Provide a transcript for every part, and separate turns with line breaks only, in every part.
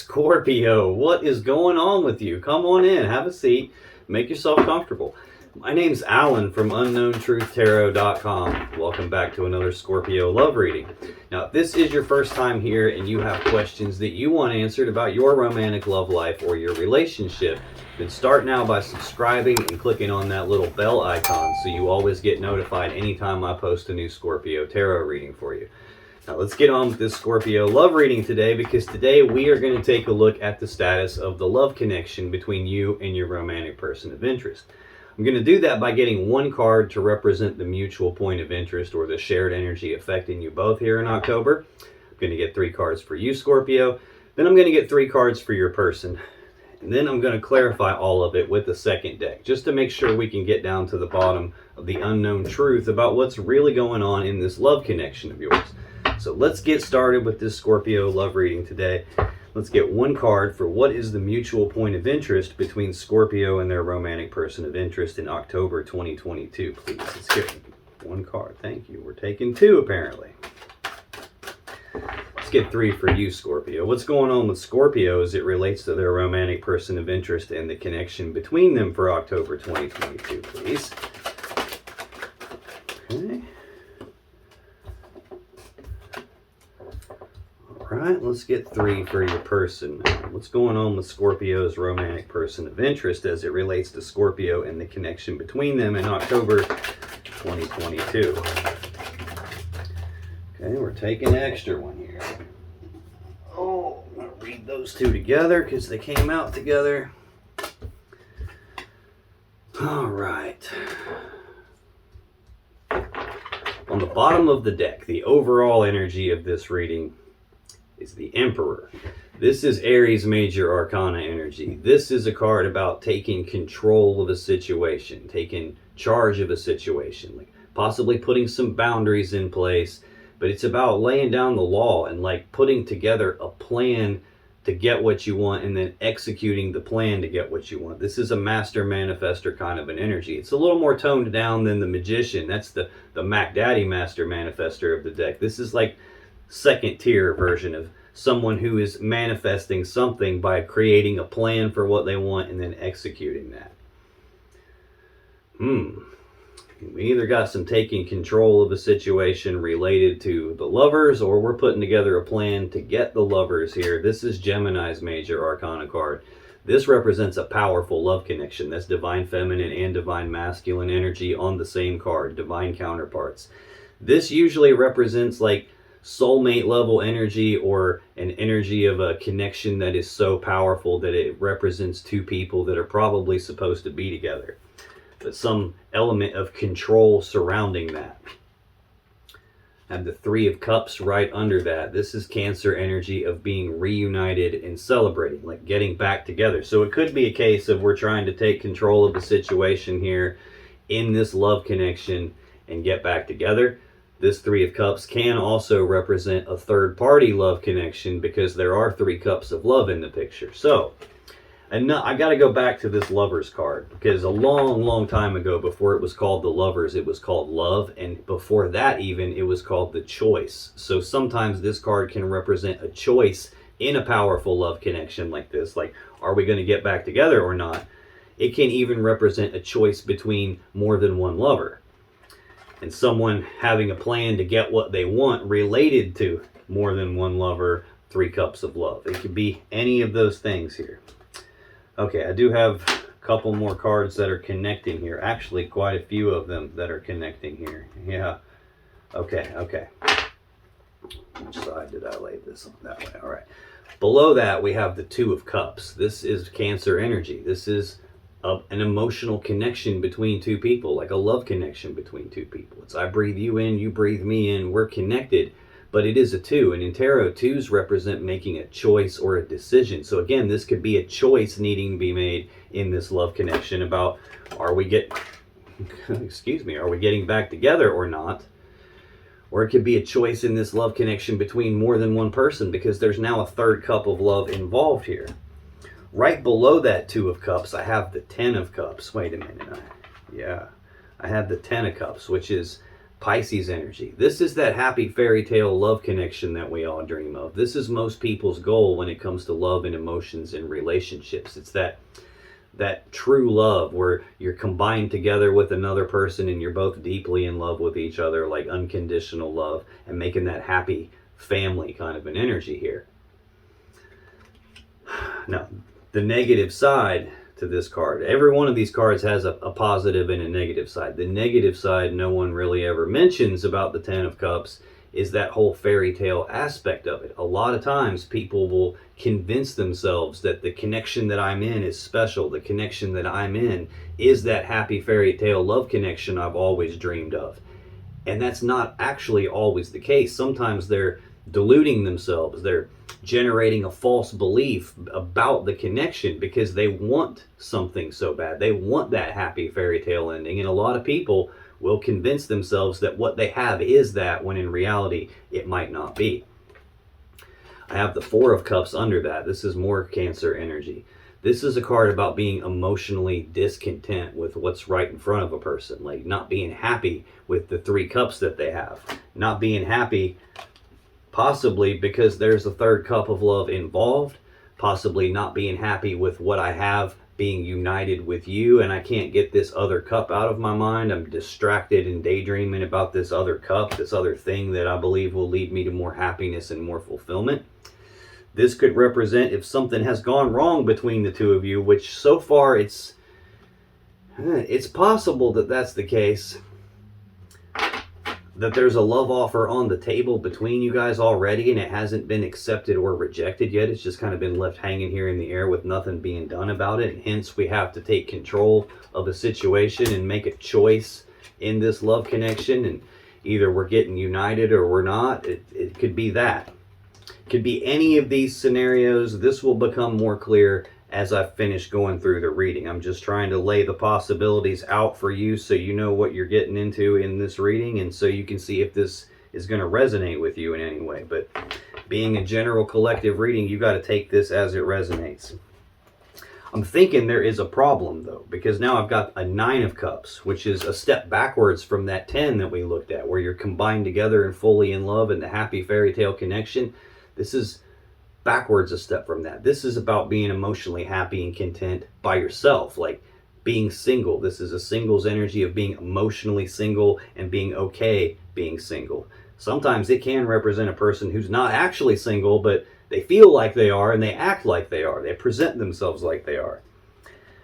Scorpio, what is going on with you? Come on in, have a seat, make yourself comfortable. My name's Alan from UnknownTruthTarot.com. Welcome back to another Scorpio love reading. Now, if this is your first time here and you have questions that you want answered about your romantic love life or your relationship, then start now by subscribing and clicking on that little bell icon so you always get notified anytime I post a new Scorpio tarot reading for you. Now let's get on with this Scorpio love reading today, because today we are going to take a look at the status of the love connection between you and your romantic person of interest. I'm going to do that by getting one card to represent the mutual point of interest or the shared energy affecting you both here in October. I'm going to get 3 cards for you, Scorpio. Then I'm going to get 3 cards for your person. And then I'm going to clarify all of it with the second deck, just to make sure we can get down to the bottom of the unknown truth about what's really going on in this love connection of yours. So let's get started with this Scorpio love reading today. Let's get one card for what is the mutual point of interest between Scorpio and their romantic person of interest in October 2022, please. Let's get one card. Thank you. We're taking 2 apparently. Let's get 3 for you, Scorpio. What's going on with Scorpio as it relates to their romantic person of interest and the connection between them for October 2022, please. Okay. Alright, let's get 3 for your person. What's going on with Scorpio's romantic person of interest as it relates to Scorpio and the connection between them in October 2022? Okay, we're taking an extra one here. Oh, I'm going to read those 2 together because they came out together. Alright. On the bottom of the deck, the overall energy of this reading is the Emperor. This is Aries Major Arcana energy. This is a card about taking control of a situation, taking charge of a situation, like possibly putting some boundaries in place, but it's about laying down the law and like putting together a plan to get what you want and then executing the plan to get what you want. This is a master manifester kind of an energy. It's a little more toned down than the Magician. That's the Mac Daddy master manifester of the deck. This is like second tier version of someone who is manifesting something by creating a plan for what they want and then executing that. We either got some taking control of a situation related to the lovers, or we're putting together a plan to get the lovers here. This is Gemini's Major Arcana card. This represents a powerful love connection. That's divine feminine and divine masculine energy on the same card, divine counterparts. This usually represents like soulmate level energy, or an energy of a connection that is so powerful that it represents 2 people that are probably supposed to be together, but some element of control surrounding that. And the 3 of Cups right under that. This is Cancer energy of being reunited and celebrating, like getting back together. So it could be a case of we're trying to take control of the situation here in this love connection and get back together. This 3 of Cups can also represent a third-party love connection, because there are 3 cups of love in the picture. So, and I got to go back to this Lovers card, because a long time ago, before it was called the Lovers, it was called Love, and before that even, it was called the Choice. So sometimes this card can represent a choice in a powerful love connection like this, like, are we going to get back together or not? It can even represent a choice between more than one lover, and someone having a plan to get what they want related to more than one lover, 3 cups of love. It could be any of those things here. Okay, I do have a couple more cards that are connecting here. Actually, quite a few of them that are connecting here. Yeah. Okay. Which side did I lay this on? That way. All right. Below that, we have the 2 of Cups. This is Cancer energy. This is an emotional connection between 2 people, like a love connection between 2 people. It's I breathe you in, you breathe me in, we're connected, but it is a 2. And in tarot, 2s represent making a choice or a decision. So again, this could be a choice needing to be made in this love connection about, are we getting back together or not? Or it could be a choice in this love connection between more than one person, because there's now a 3rd cup of love involved here. Right below that 2 of Cups, I have the 10 of Cups. Wait a minute. I have the 10 of Cups, which is Pisces energy. This is that happy fairy tale love connection that we all dream of. This is most people's goal when it comes to love and emotions and relationships. It's that true love where you're combined together with another person and you're both deeply in love with each other, like unconditional love, and making that happy family kind of an energy here. Now, the negative side to this card. Every one of these cards has a positive and a negative side. The negative side no one really ever mentions about the Ten of Cups is that whole fairy tale aspect of it. A lot of times people will convince themselves that the connection that I'm in is special. The connection that I'm in is that happy fairy tale love connection I've always dreamed of. And that's not actually always the case. Sometimes they're deluding themselves. They're generating a false belief about the connection because they want something so bad. They want that happy fairy tale ending. And a lot of people will convince themselves that what they have is that, when in reality it might not be. I have the Four of Cups under that. This is more Cancer energy. This is a card about being emotionally discontent with what's right in front of a person, like not being happy with the Three Cups that they have, not being happy possibly because there's a third cup of love involved, possibly not being happy with what I have being united with you, and I can't get this other cup out of my mind. I'm distracted and daydreaming about this other cup, this other thing that I believe will lead me to more happiness and more fulfillment. This could represent if something has gone wrong between the two of you, which so far it's possible that that's the case, that there's a love offer on the table between you guys already and it hasn't been accepted or rejected yet. It's just kind of been left hanging here in the air with nothing being done about it. And hence we have to take control of a situation and make a choice in this love connection. And either we're getting united or we're not. It could be that. It could be any of these scenarios. This will become more clear as I finish going through the reading. I'm just trying to lay the possibilities out for you so you know what you're getting into in this reading, and so you can see if this is going to resonate with you in any way. But being a general collective reading, you got to take this as it resonates. I'm thinking there is a problem though, because now I've got a Nine of Cups, which is a step backwards from that 10 that we looked at, where you're combined together and fully in love and the happy fairy tale connection. This is backwards a step from that. This is about being emotionally happy and content by yourself, like being single. This is a singles energy of being emotionally single and being okay being single. Sometimes it can represent a person who's not actually single, but they feel like they are and they act like they are. They present themselves like they are.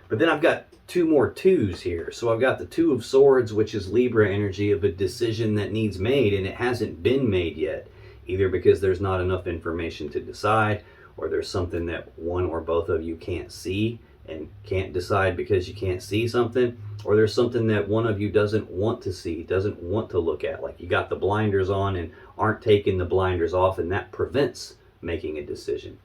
But then I've got two more twos here. So I've got the Two of Swords, which is Libra energy of a decision that needs made and it hasn't been made yet. Either because there's not enough information to decide, or there's something that one or both of you can't see and can't decide because you can't see something, or there's something that one of you doesn't want to see, doesn't want to look at. Like you got the blinders on and aren't taking the blinders off, and that prevents making a decision.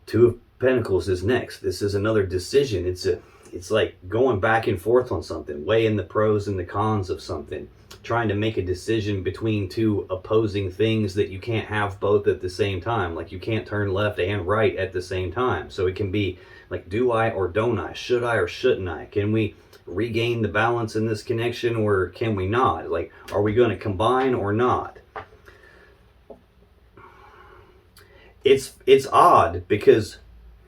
Two of Pentacles is next. This is another decision. It's like going back and forth on something, weighing the pros and the cons of something, trying to make a decision between two opposing things that you can't have both at the same time. Like you can't turn left and right at the same time. So it can be like, do I or don't I? Should I or shouldn't I? Can we regain the balance in this connection or can we not? Like, are we going to combine or not? It's odd because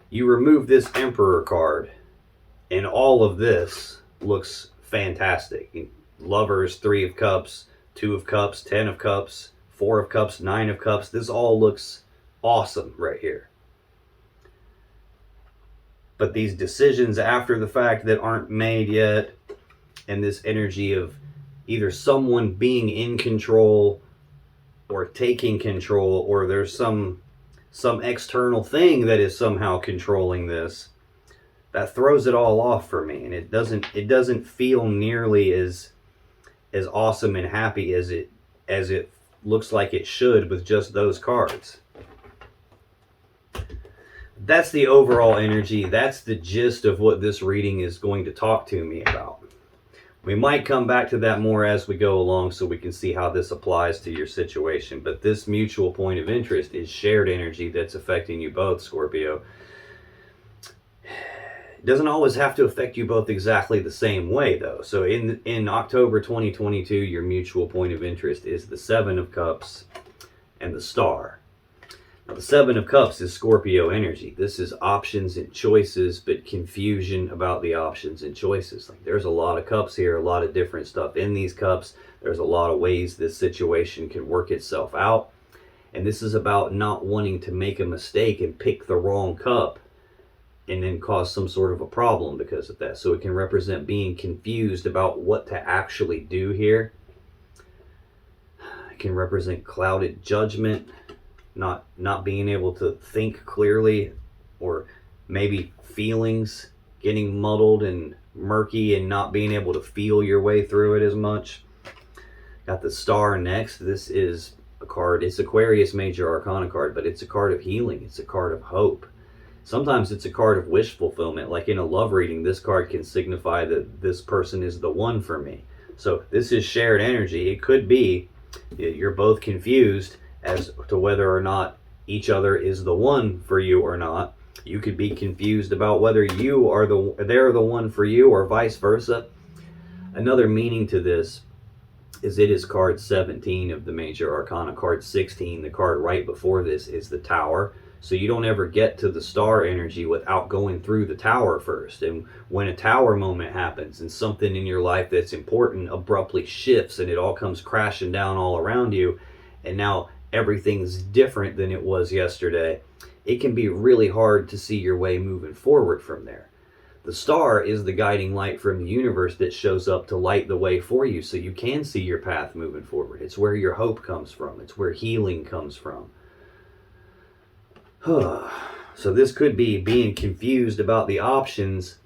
you remove this Emperor card and all of this looks fantastic. Lovers, Three of Cups, Two of Cups, 10 of Cups, 4 of Cups, 9 of Cups. This all looks awesome right here. But these decisions after the fact that aren't made yet, and this energy of either someone being in control or taking control, or there's some external thing that is somehow controlling this, that throws it all off for me. And it doesn't feel nearly as awesome and happy as it looks like it should with just those cards. That's the overall energy. That's the gist of what this reading is going to talk to me about. We might come back to that more as we go along so we can see how this applies to your situation. But this mutual point of interest is shared energy that's affecting you both, Scorpio. It doesn't always have to affect you both exactly the same way, though. So in October 2022, your mutual point of interest is the Seven of Cups and the Star. Now, the Seven of Cups is Scorpio energy. This is options and choices, but confusion about the options and choices. Like, there's a lot of cups here, a lot of different stuff in these cups. There's a lot of ways this situation can work itself out. And this is about not wanting to make a mistake and pick the wrong cup and then cause some sort of a problem because of that. So it can represent being confused about what to actually do here. It can represent clouded judgment, not being able to think clearly, or maybe feelings getting muddled and murky and not being able to feel your way through it as much. Got the Star next. This is a card, it's Aquarius Major Arcana card, but it's a card of healing. It's a card of hope. Sometimes it's a card of wish fulfillment. Like in a love reading, this card can signify that this person is the one for me. So this is shared energy. It could be you're both confused as to whether or not each other is the one for you or not. You could be confused about whether they're the one for you, or vice versa. Another meaning to this is it is card 17 of the Major Arcana. Card 16, the card right before this, is the Tower. So you don't ever get to the Star energy without going through the Tower first. And when a Tower moment happens and something in your life that's important abruptly shifts and it all comes crashing down all around you, and now everything's different than it was yesterday, it can be really hard to see your way moving forward from there. The Star is the guiding light from the universe that shows up to light the way for you so you can see your path moving forward. It's where your hope comes from. It's where healing comes from. So this could be being confused about the options,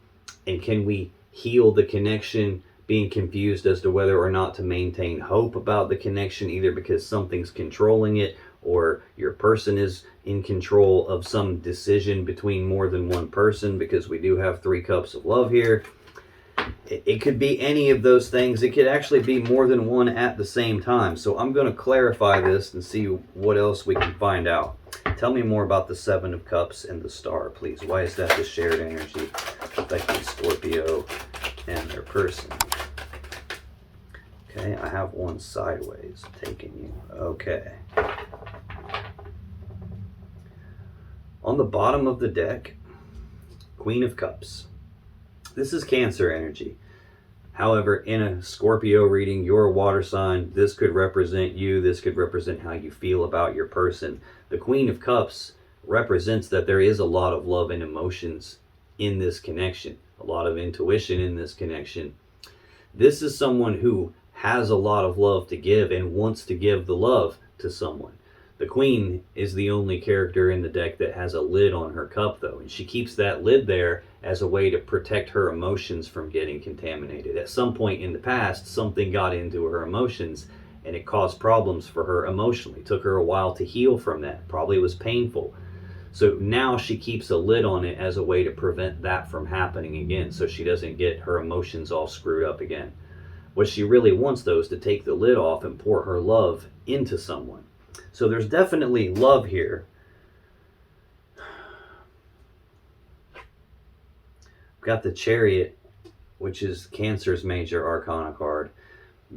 and can we heal the connection, being confused as to whether or not to maintain hope about the connection, either because something's controlling it or your person is in control of some decision between more than one person, because we do have 3 cups of love here. It could be any of those things. It could actually be more than one at the same time. So I'm going to clarify this and see what else we can find out. Tell me more about the Seven of Cups and the Star, please. Why is that the shared energy affecting Scorpio and their person? Okay, I have one sideways taking you. Okay. On the bottom of the deck, Queen of Cups. This is Cancer energy. However, in a Scorpio reading, you're a water sign. This could represent you. This could represent how you feel about your person. The Queen of Cups represents that there is a lot of love and emotions in this connection, a lot of intuition in this connection. This is someone who has a lot of love to give and wants to give the love to someone. The Queen is the only character in the deck that has a lid on her cup, though, and she keeps that lid there as a way to protect her emotions from getting contaminated. At some point in the past, something got into her emotions and it caused problems for her emotionally. It took her a while to heal from that. Probably was painful. So now she keeps a lid on it as a way to prevent that from happening again, so she doesn't get her emotions all screwed up again. What she really wants, though, is to take the lid off and pour her love into someone. So there's definitely love here. We've got the Chariot, which is Cancer's Major Arcana card.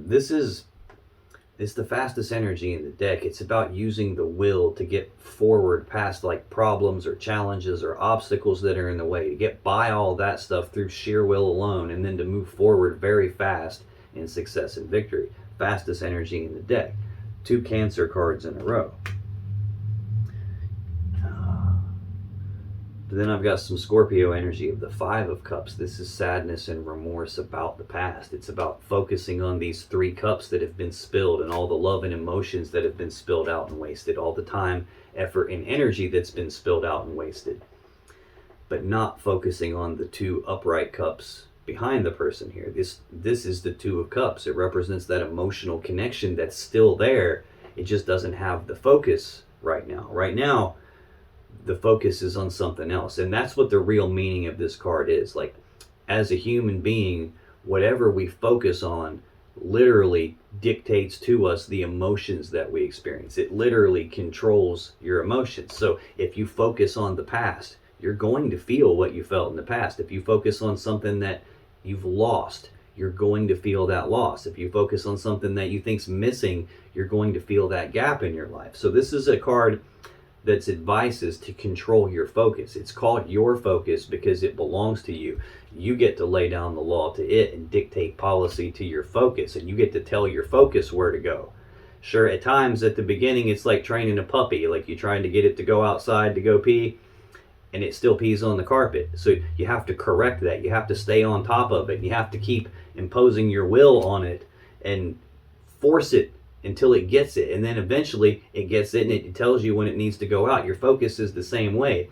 It's the fastest energy in the deck. It's about using the will to get forward past like problems or challenges or obstacles that are in the way, to get by all that stuff through sheer will alone, and then to move forward very fast in success and victory. Fastest energy in the deck. 2 Cancer cards in a row. But then I've got some Scorpio energy of the 5 of Cups. This is sadness and remorse about the past. It's about focusing on these 3 cups that have been spilled and all the love and emotions that have been spilled out and wasted. All the time, effort, and energy that's been spilled out and wasted. But not focusing on the 2 upright cups behind the person here. This is the 2 of Cups. It represents that emotional connection that's still there. It just doesn't have the focus right now. Right now, the focus is on something else. And that's what the real meaning of this card is. Like, as a human being, whatever we focus on literally dictates to us the emotions that we experience. It literally controls your emotions. So if you focus on the past, you're going to feel what you felt in the past. If you focus on something that you've lost, you're going to feel that loss. If you focus on something that you think's missing, you're going to feel that gap in your life. So this is a card that's advice is to control your focus. It's called your focus because it belongs to you. You get to lay down the law to it and dictate policy to your focus, and you get to tell your focus where to go. Sure, at times at the beginning it's like training a puppy, like you're trying to get it to go outside to go pee, and it still pees on the carpet. So you have to correct that. You have to stay on top of it. You have to keep imposing your will on it and force it until it gets it. And then eventually it gets it and it tells you when it needs to go out. Your focus is the same way.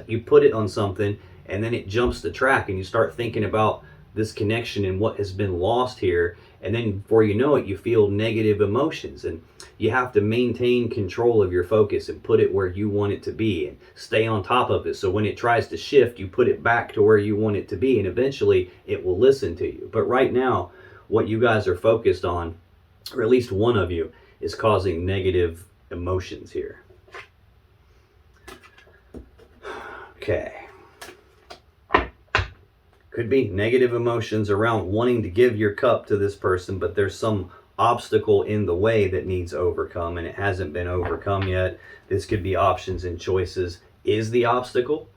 You put it on something and then it jumps the track and you start thinking about this connection and what has been lost here. And then before you know it, you feel negative emotions. And you have to maintain control of your focus and put it where you want it to be and stay on top of it. So when it tries to shift, you put it back to where you want it to be, and eventually it will listen to you. But right now, what you guys are focused on, or at least one of you, is causing negative emotions here. Okay. Could be negative emotions around wanting to give your cup to this person, but there's some obstacle in the way that needs overcome and it hasn't been overcome yet. This could be options and choices is the obstacle.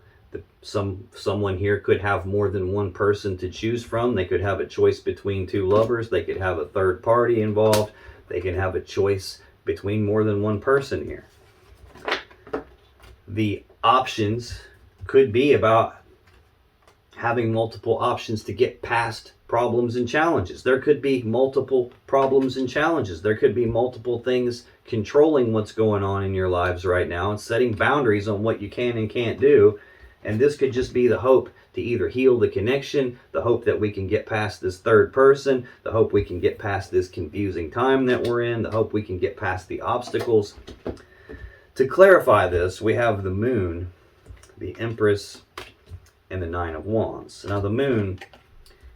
Someone here could have more than one person to choose from. They could have a choice between two lovers. They could have a third party involved. They can have a choice between more than one person here. The options could be about having multiple options to get past problems and challenges. There could be multiple problems and challenges. There could be multiple things controlling what's going on in your lives right now and setting boundaries on what you can and can't do. And this could just be the hope to either heal the connection, the hope that we can get past this third person, the hope we can get past this confusing time that we're in, the hope we can get past the obstacles. To clarify this, we have the Moon, the Empress, and the Nine of Wands. Now the Moon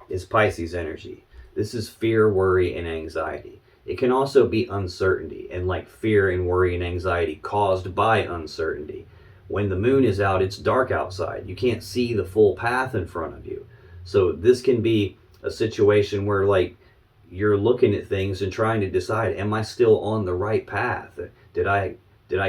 is Pisces energy. This is fear, worry, and anxiety. It can also be uncertainty and like fear and worry and anxiety caused by uncertainty. When the moon is out, it's dark outside. You can't see the full path in front of you. So this can be a situation where like you're looking at things and trying to decide, am I still on the right path? Did I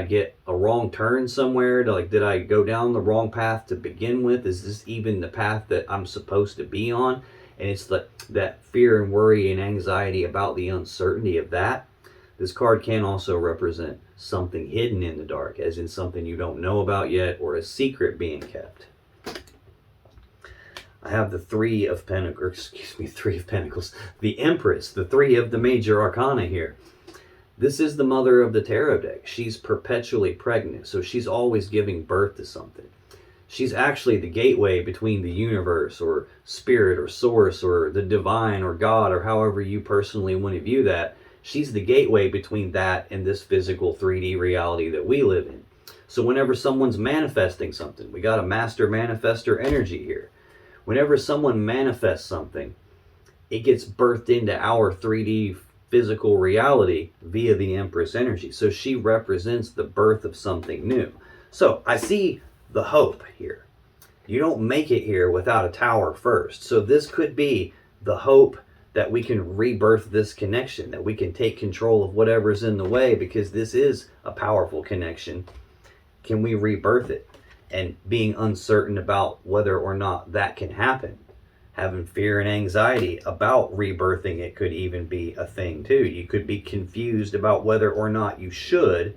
get a wrong turn somewhere? Did I go down the wrong path to begin with? Is this even the path that I'm supposed to be on? And it's that fear and worry and anxiety about the uncertainty of that. This card can also represent something hidden in the dark, as in something you don't know about yet or a secret being kept. I have the Three of Pentacles, the Empress, the three of the major arcana here. This is the mother of the tarot deck. She's perpetually pregnant, so she's always giving birth to something. She's actually the gateway between the universe or spirit or source or the divine or God or however you personally want to view that. She's the gateway between that and this physical 3D reality that we live in. So whenever someone's manifesting something, we got a master manifestor energy here. Whenever someone manifests something, it gets birthed into our 3D physical reality via the Empress energy. So she represents the birth of something new. So I see the hope here. You don't make it here without a tower first. So this could be the hope that we can rebirth this connection, that we can take control of whatever's in the way, because this is a powerful connection. Can we rebirth it? And being uncertain about whether or not that can happen. Having fear and anxiety about rebirthing it could even be a thing too. You could be confused about whether or not you should.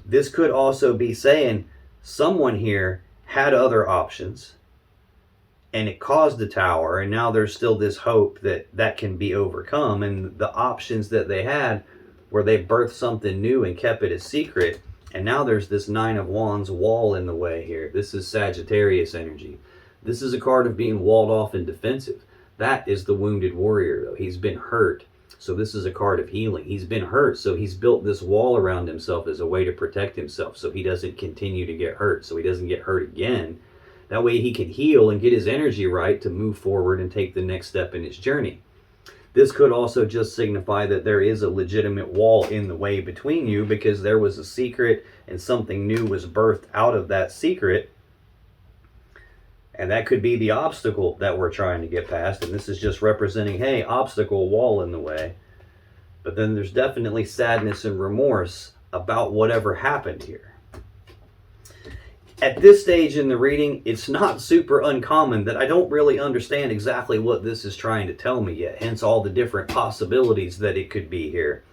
This could also be saying someone here had other options and it caused the tower, and now there's still this hope that that can be overcome, and the options that they had where they birthed something new and kept it a secret, and now there's this Nine of Wands wall in the way here. This is Sagittarius energy. This is a card of being walled off and defensive. That is the wounded warrior though. He's been hurt. So this is a card of healing. He's been hurt, so he's built this wall around himself as a way to protect himself so he doesn't continue to get hurt, so he doesn't get hurt again. That way he can heal and get his energy right to move forward and take the next step in his journey. This could also just signify that there is a legitimate wall in the way between you because there was a secret and something new was birthed out of that secret. And that could be the obstacle that we're trying to get past. And this is just representing, hey, obstacle, wall in the way. But then there's definitely sadness and remorse about whatever happened here. At this stage in the reading, it's not super uncommon that I don't really understand exactly what this is trying to tell me yet, hence all the different possibilities that it could be here.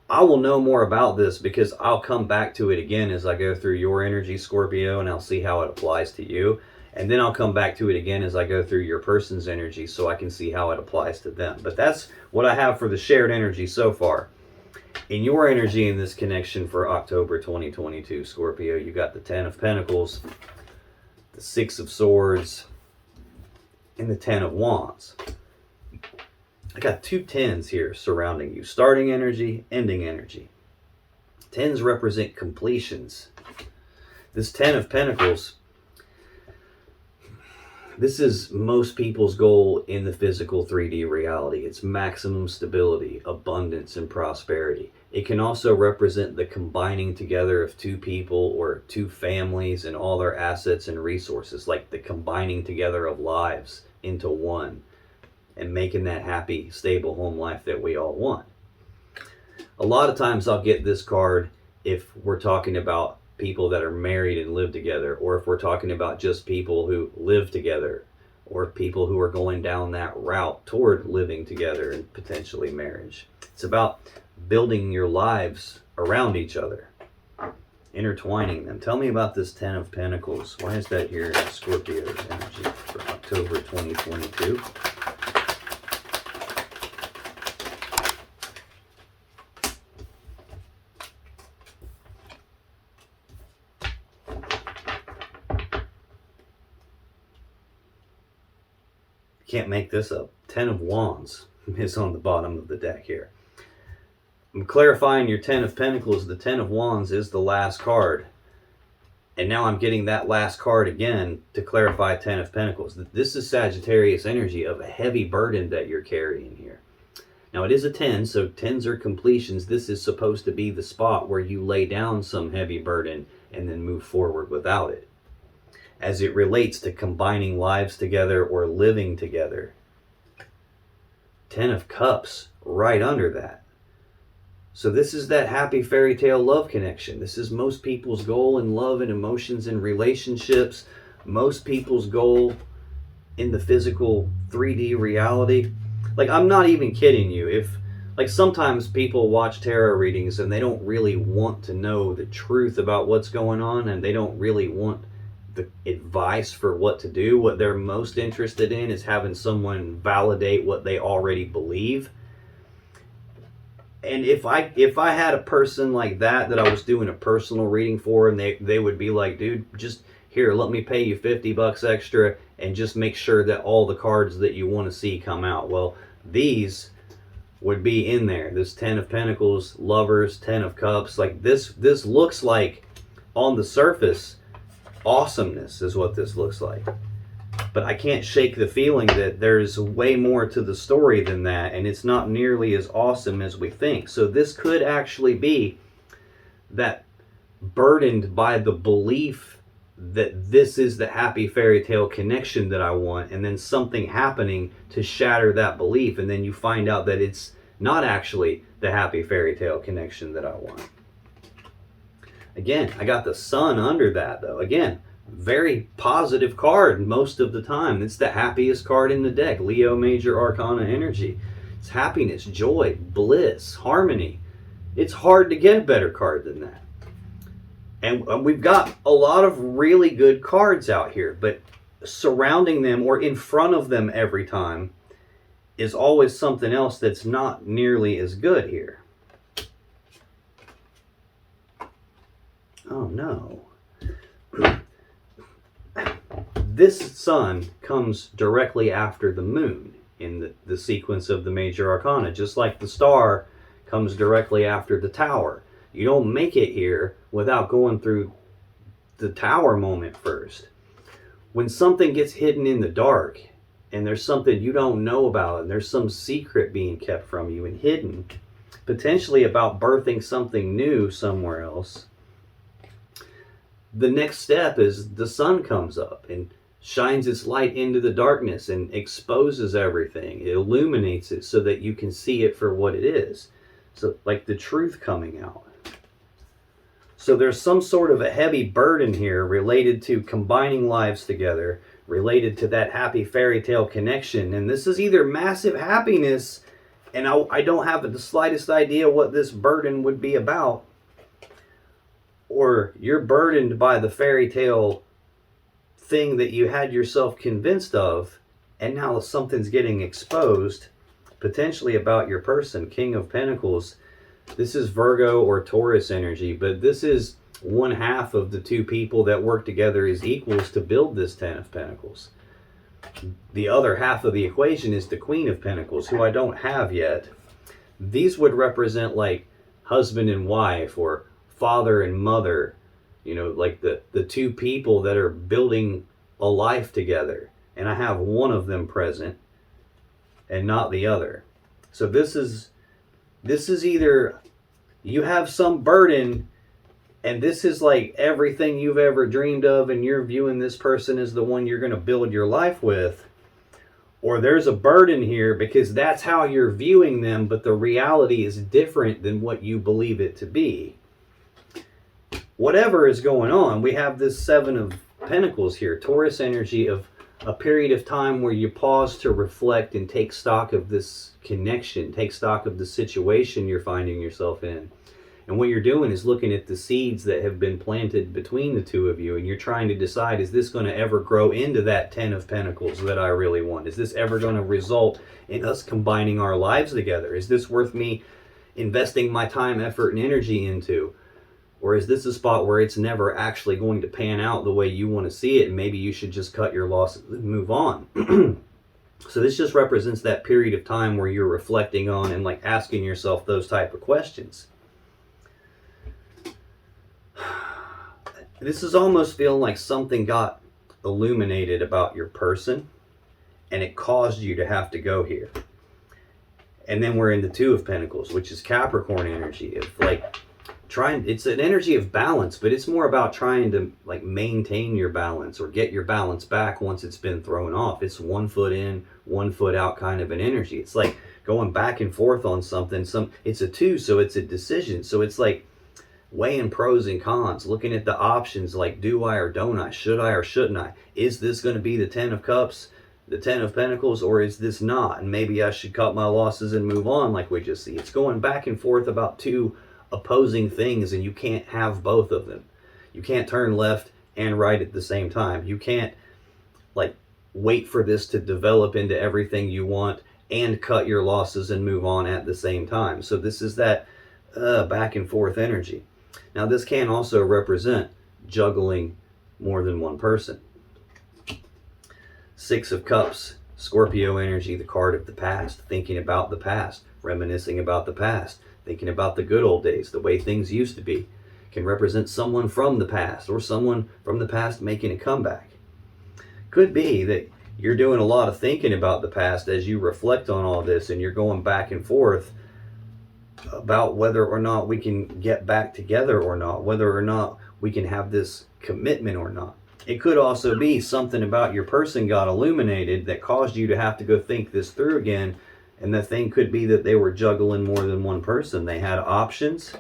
I will know more about this because I'll come back to it again as I go through your energy, Scorpio, and I'll see how it applies to you. And then I'll come back to it again as I go through your person's energy so I can see how it applies to them. But that's what I have for the shared energy so far. In your energy in this connection for October 2022, Scorpio, you got the 10 of Pentacles, the 6 of Swords, and the 10 of Wands. I got two 10s here surrounding you. Starting energy, ending energy. 10s represent completions. This 10 of Pentacles, this is most people's goal in the physical 3D reality. It's maximum stability, abundance, and prosperity. It can also represent the combining together of two people or two families and all their assets and resources, like the combining together of lives into one and making that happy, stable home life that we all want. A lot of times I'll get this card if we're talking about people that are married and live together, or if we're talking about just people who live together, or people who are going down that route toward living together and potentially marriage. It's about building your lives around each other, intertwining them. Tell me about this 10 of Pentacles. Why is that here in Scorpio's energy for October 2022? Can't make this up. 10 of Wands is on the bottom of the deck here. I'm clarifying your 10 of Pentacles. The 10 of Wands is the last card. And now I'm getting that last card again to clarify 10 of Pentacles. This is Sagittarius energy of a heavy burden that you're carrying here. Now it is a 10, so 10s are completions. This is supposed to be the spot where you lay down some heavy burden and then move forward without it, as it relates to combining lives together or living together. 10 of Cups right under that. So this is that happy fairy tale love connection. This is most people's goal in love and emotions and relationships. Most people's goal in the physical 3D reality. Like, I'm not even kidding you. Like, sometimes people watch tarot readings and they don't really want to know the truth about what's going on, and they don't really want the advice for what to do. What they're most interested in is having someone validate what they already believe. And if I had a person like that I was doing a personal reading for, and they would be like, dude, just here, let me pay you $50 extra and just make sure that all the cards that you want to see come out. Well, these would be in there. This 10 of Pentacles, Lovers, 10 of Cups. Like, this looks like, on the surface, awesomeness is what this looks like. But I can't shake the feeling that there's way more to the story than that, and it's not nearly as awesome as we think. So this could actually be that burdened by the belief that this is the happy fairy tale connection that I want, and then something happening to shatter that belief, and then you find out that it's not actually the happy fairy tale connection that I want. Again, I got the Sun under that, though. Again, very positive card most of the time. It's the happiest card in the deck. Leo Major Arcana energy. It's happiness, joy, bliss, harmony. It's hard to get a better card than that. And we've got a lot of really good cards out here, but surrounding them or in front of them every time is always something else that's not nearly as good here. Oh no. This Sun comes directly after the Moon in the sequence of the major arcana, just like the Star comes directly after the Tower. You don't make it here without going through the Tower moment first. When something gets hidden in the dark, and there's something you don't know about, and there's some secret being kept from you and hidden, potentially about birthing something new somewhere else, the next step is the Sun comes up and shines its light into the darkness and exposes everything. It illuminates it so that you can see it for what it is. So like the truth coming out. So there's some sort of a heavy burden here related to combining lives together, related to that happy fairy tale connection. And this is either massive happiness, and I don't have the slightest idea what this burden would be about, or you're burdened by the fairy tale thing that you had yourself convinced of, and now something's getting exposed, potentially about your person. King of Pentacles. This is Virgo or Taurus energy, but this is one half of the two people that work together as equals to build this Ten of Pentacles. The other half of the equation is the Queen of Pentacles, who I don't have yet. These would represent like husband and wife, or father and mother, you know, like the two people that are building a life together. And I have one of them present and not the other. So this is either you have some burden, and this is like everything you've ever dreamed of, and you're viewing this person as the one you're going to build your life with, or there's a burden here because that's how you're viewing them, but the reality is different than what you believe it to be. Whatever is going on, we have this Seven of Pentacles here, Taurus energy, of a period of time where you pause to reflect and take stock of this connection, take stock of the situation you're finding yourself in. And what you're doing is looking at the seeds that have been planted between the two of you, and you're trying to decide, is this going to ever grow into that Ten of Pentacles that I really want? Is this ever going to result in us combining our lives together? Is this worth me investing my time, effort, and energy into? Or is this a spot where it's never actually going to pan out the way you want to see it, and maybe you should just cut your losses and move on? So this just represents that period of time where you're reflecting on and like asking yourself those type of questions. This is almost feeling like something got illuminated about your person, and it caused you to have to go here. And then we're in the Two of Pentacles, which is Capricorn energy, of like it's an energy of balance, but it's more about trying to like maintain your balance or get your balance back once it's been thrown off. It's 1 foot in, 1 foot out kind of an energy. It's like going back and forth on something. It's a two, so it's a decision. So it's like weighing pros and cons, looking at the options, like do I or don't I, should I or shouldn't I? Is this going to be the Ten of Cups, the Ten of Pentacles, or is this not? And maybe I should cut my losses and move on, like we just see. It's going back and forth about two opposing things, and you can't have both of them. You can't turn left and right at the same time. You can't like wait for this to develop into everything you want and cut your losses and move on at the same time. So this is that back and forth energy. Now this can also represent juggling more than one person. Six of Cups, Scorpio energy, the card of the past, thinking about the past, reminiscing about the past, thinking about the good old days, the way things used to be. Can represent someone from the past, or someone from the past making a comeback. Could be that you're doing a lot of thinking about the past as you reflect on all this, and you're going back and forth about whether or not we can get back together or not, whether or not we can have this commitment or not. It could also be something about your person got illuminated that caused you to have to go think this through again. And the thing could be that they were juggling more than one person. They had options.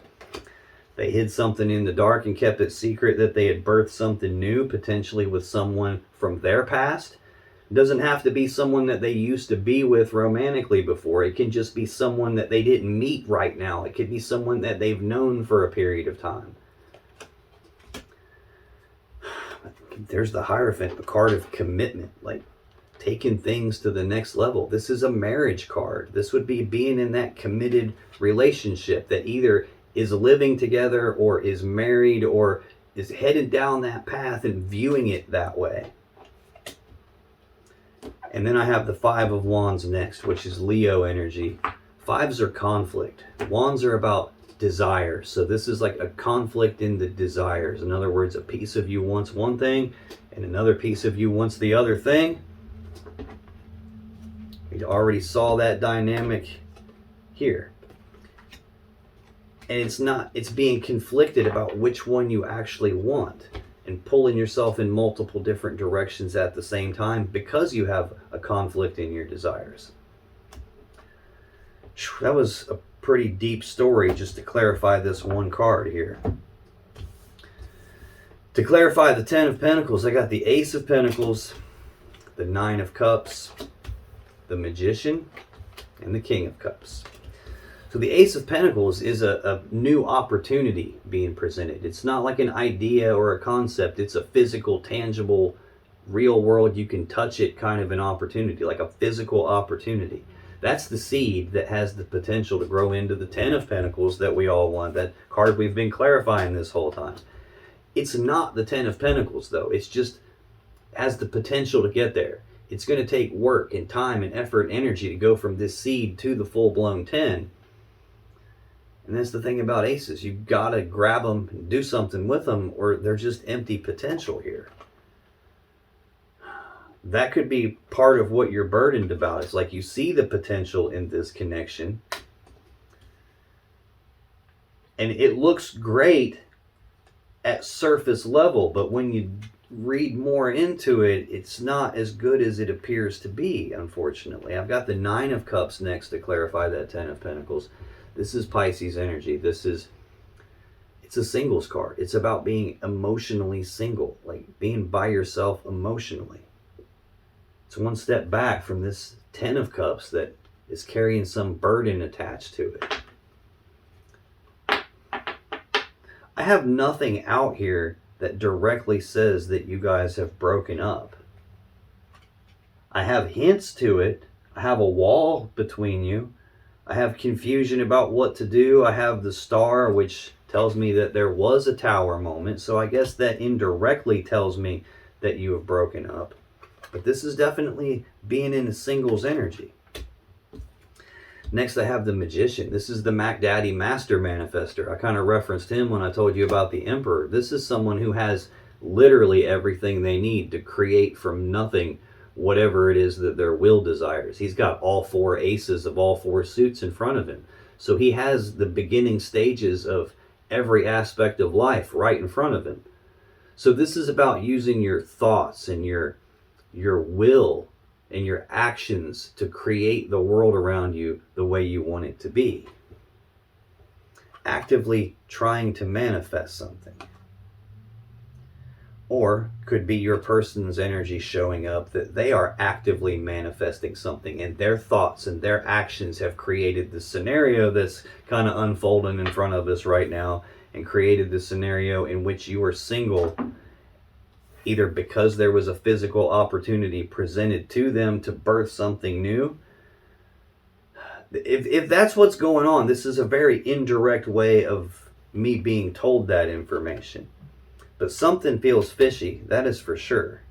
They hid something in the dark and kept it secret, that they had birthed something new, potentially with someone from their past. It doesn't have to be someone that they used to be with romantically before. It can just be someone that they didn't meet right now. It could be someone that they've known for a period of time. There's the Hierophant, the card of commitment, like taking things to the next level. This is a marriage card. This would be being in that committed relationship that either is living together or is married or is headed down that path and viewing it that way. And then I have the Five of Wands next, which is Leo energy. Fives are conflict. Wands are about desire. So this is like a conflict in the desires. In other words, a piece of you wants one thing and another piece of you wants the other thing. We already saw that dynamic here. And it's being conflicted about which one you actually want. and pulling yourself in multiple different directions at the same time because you have a conflict in your desires. That was a pretty deep story just to clarify this one card here. To clarify the 10 of Pentacles, I got the Ace of Pentacles, the 9 of Cups, the Magician, and the King of Cups. So the Ace of Pentacles is a new opportunity being presented. It's not like an idea or a concept. It's a physical, tangible, real world, you can touch it kind of an opportunity, like a physical opportunity. That's the seed that has the potential to grow into the 10 of Pentacles that we all want, that card we've been clarifying this whole time. It's not the 10 of Pentacles, though. It's just has the potential to get there. It's going to take work and time and effort and energy to go from this seed to the full-blown 10. And that's the thing about aces. You've got to grab them and do something with them, or they're just empty potential here. That could be part of what you're burdened about. It's like you see the potential in this connection, and it looks great at surface level, but when you read more into it, it's not as good as it appears to be, unfortunately. I've got the 9 of Cups next to clarify that 10 of Pentacles. This is Pisces energy. It's a singles card. It's about being emotionally single, like being by yourself emotionally. It's one step back from this 10 of Cups that is carrying some burden attached to it. I have nothing out here that directly says that you guys have broken up. I have hints to it. I have a wall between you. I have confusion about what to do. I have the Star, which tells me that there was a Tower moment. So I guess that indirectly tells me that you have broken up. But this is definitely being in a singles energy. Next, I have the Magician. This is the Mac Daddy Master Manifester. I kind of referenced him when I told you about the Emperor. This is someone who has literally everything they need to create from nothing whatever it is that their will desires. He's got all 4 aces of all 4 suits in front of him. So he has the beginning stages of every aspect of life right in front of him. So this is about using your thoughts and your will and your actions to create the world around you the way you want it to be. Actively trying to manifest something. Or could be your person's energy showing up that they are actively manifesting something, and their thoughts and their actions have created the scenario that's kind of unfolding in front of us right now, and created the scenario in which you are single, either because there was a physical opportunity presented to them to birth something new. If that's what's going on, this is a very indirect way of me being told that information. But something feels fishy, that is for sure.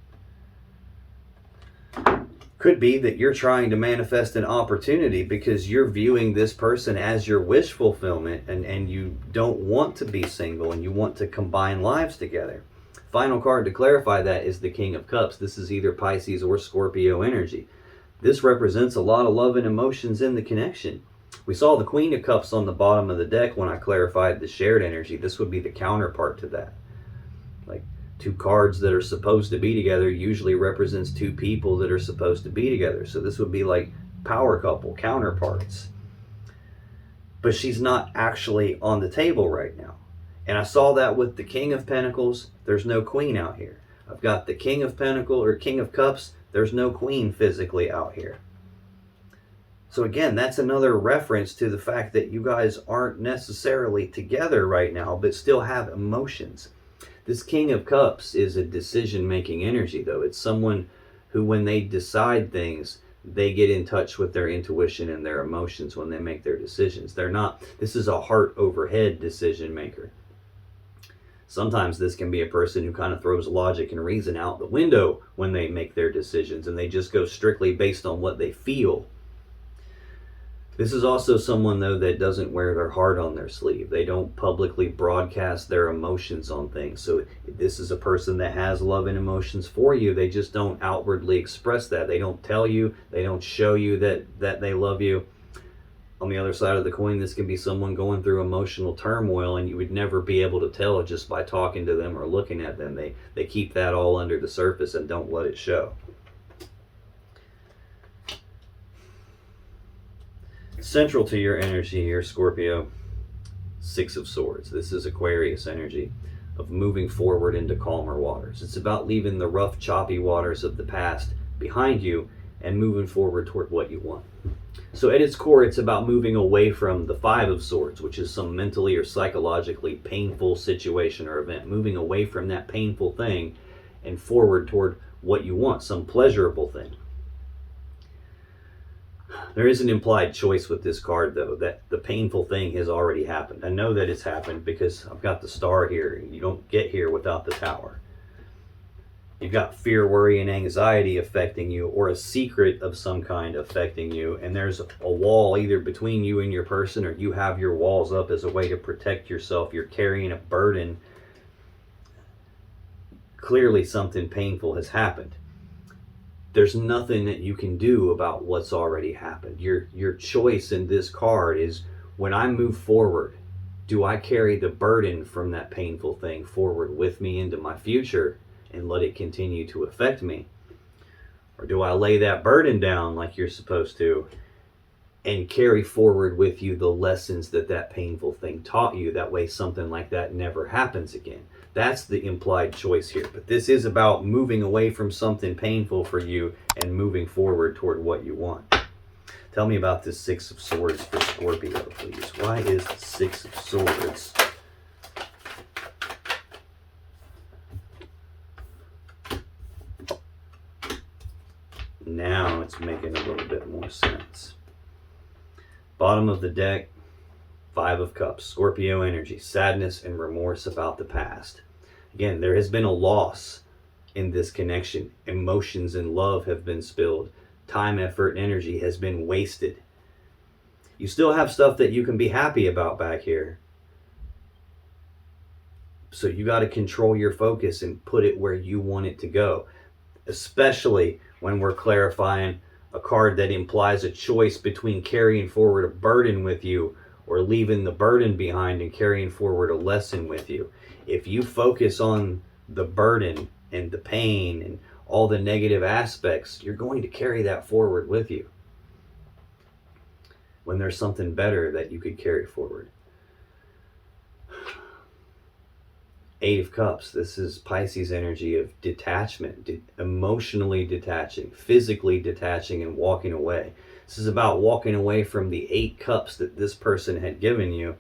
Could be that you're trying to manifest an opportunity because you're viewing this person as your wish fulfillment, and you don't want to be single and you want to combine lives together. Final card to clarify that is the King of Cups. This is either Pisces or Scorpio energy. This represents a lot of love and emotions in the connection. We saw the Queen of Cups on the bottom of the deck when I clarified the shared energy. This would be the counterpart to that. Like 2 cards that are supposed to be together usually represents 2 people that are supposed to be together. So this would be like power couple, counterparts. But she's not actually on the table right now. And I saw that with the King of Pentacles. There's no Queen out here. I've got the King of Pentacles or King of Cups. There's no Queen physically out here. So again, that's another reference to the fact that you guys aren't necessarily together right now, but still have emotions. This King of Cups is a decision-making energy, though. It's someone who, when they decide things, they get in touch with their intuition and their emotions when they make their decisions. This is a heart over head decision maker. Sometimes this can be a person who kind of throws logic and reason out the window when they make their decisions, and they just go strictly based on what they feel. This is also someone, though, that doesn't wear their heart on their sleeve. They don't publicly broadcast their emotions on things. So this is a person that has love and emotions for you. They just don't outwardly express that. They don't tell you. They don't show you that they love you. On the other side of the coin, this can be someone going through emotional turmoil, and you would never be able to tell just by talking to them or looking at them. They keep that all under the surface and don't let it show. Central to your energy here, Scorpio, Six of Swords. This is Aquarius energy of moving forward into calmer waters. It's about leaving the rough, choppy waters of the past behind you and moving forward toward what you want. So at its core, it's about moving away from the Five of Swords, which is some mentally or psychologically painful situation or event. Moving away from that painful thing and forward toward what you want, some pleasurable thing. There is an implied choice with this card, though, that the painful thing has already happened. I know that it's happened because I've got the star here. You don't get here without the Tower. You've got fear, worry, and anxiety affecting you, or a secret of some kind affecting you, and there's a wall either between you and your person, or you have your walls up as a way to protect yourself. You're carrying a burden. Clearly something painful has happened. There's nothing that you can do about what's already happened. Your choice in this card is, when I move forward, do I carry the burden from that painful thing forward with me into my future and let it continue to affect me? Or do I lay that burden down like you're supposed to and carry forward with you the lessons that that painful thing taught you? That way something like that never happens again. That's the implied choice here. But this is about moving away from something painful for you and moving forward toward what you want. Tell me about this Six of Swords for Scorpio, please. Why is the Six of Swords? Now it's making a little bit more sense. Bottom of the deck, Five of Cups, Scorpio energy, sadness and remorse about the past. Again, there has been a loss in this connection. Emotions and love have been spilled. Time, effort, and energy has been wasted. You still have stuff that you can be happy about back here. So you got to control your focus and put it where you want it to go. Especially when we're clarifying a card that implies a choice between carrying forward a burden with you or leaving the burden behind and carrying forward a lesson with you. If you focus on the burden and the pain and all the negative aspects, you're going to carry that forward with you when there's something better that you could carry forward. Eight of Cups. This is Pisces energy of detachment, emotionally detaching, physically detaching, and walking away. This is about walking away from the 8 cups that this person had given you,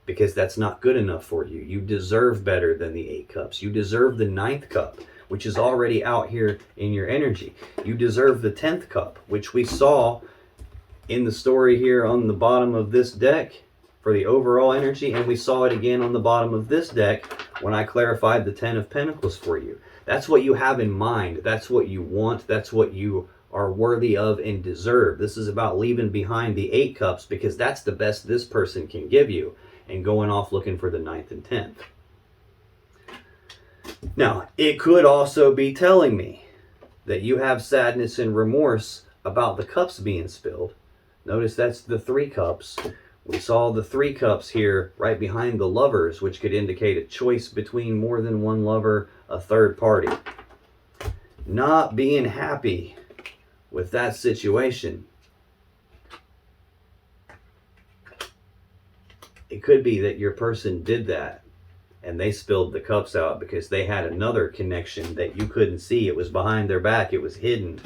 because that's not good enough for you. You deserve better than the 8 cups. You deserve the 9th cup, which is already out here in your energy. You deserve the 10th cup, which we saw in the story here on the bottom of this deck for the overall energy, and we saw it again on the bottom of this deck when I clarified the 10 of Pentacles for you. That's what you have in mind. That's what you want. That's what you are worthy of and deserve. This is about leaving behind the 8 cups because that's the best this person can give you, and going off looking for the 9th and 10th. Now, it could also be telling me that you have sadness and remorse about the cups being spilled. Notice that's the 3 cups. We saw the 3 cups here right behind the Lovers, which could indicate a choice between more than one lover, a third party. Not being happy with that situation. It could be that your person did that and they spilled the cups out because they had another connection that you couldn't see. It was behind their back. It was hidden.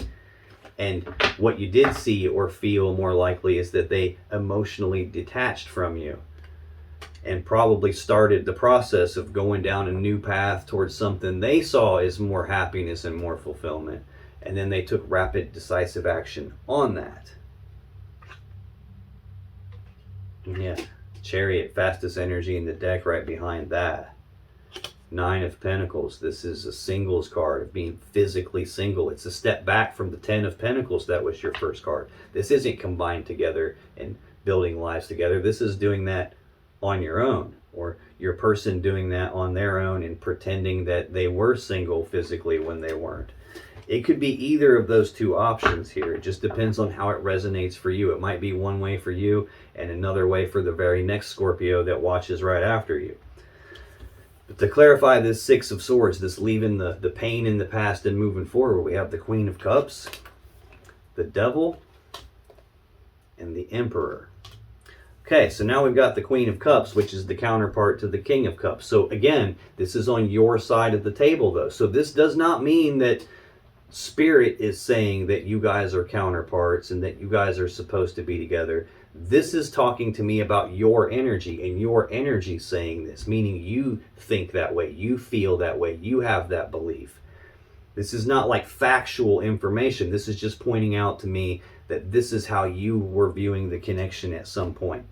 And what you did see or feel more likely is that they emotionally detached from you and probably started the process of going down a new path towards something they saw as more happiness and more fulfillment. And then they took rapid, decisive action on that. Yeah, Chariot, fastest energy in the deck right behind that. 9 of Pentacles. This is a singles card of being physically single. It's a step back from the 10 of Pentacles that was your first card. This isn't combined together and building lives together. This is doing that on your own, or your person doing that on their own and pretending that they were single physically when they weren't. It could be either of those two options here. It just depends on how it resonates for you. It might be one way for you and another way for the very next Scorpio that watches right after you. But to clarify this Six of Swords, this leaving the pain in the past and moving forward, we have the Queen of Cups, the Devil, and the Emperor. Okay, so now we've got the Queen of Cups, which is the counterpart to the King of Cups. So again, this is on your side of the table though. So this does not mean that Spirit is saying that you guys are counterparts and that you guys are supposed to be together. This is talking to me about your energy, and your energy saying this, meaning you think that way, you feel that way, you have that belief. This is not like factual information. This is just pointing out to me that this is how you were viewing the connection at some point.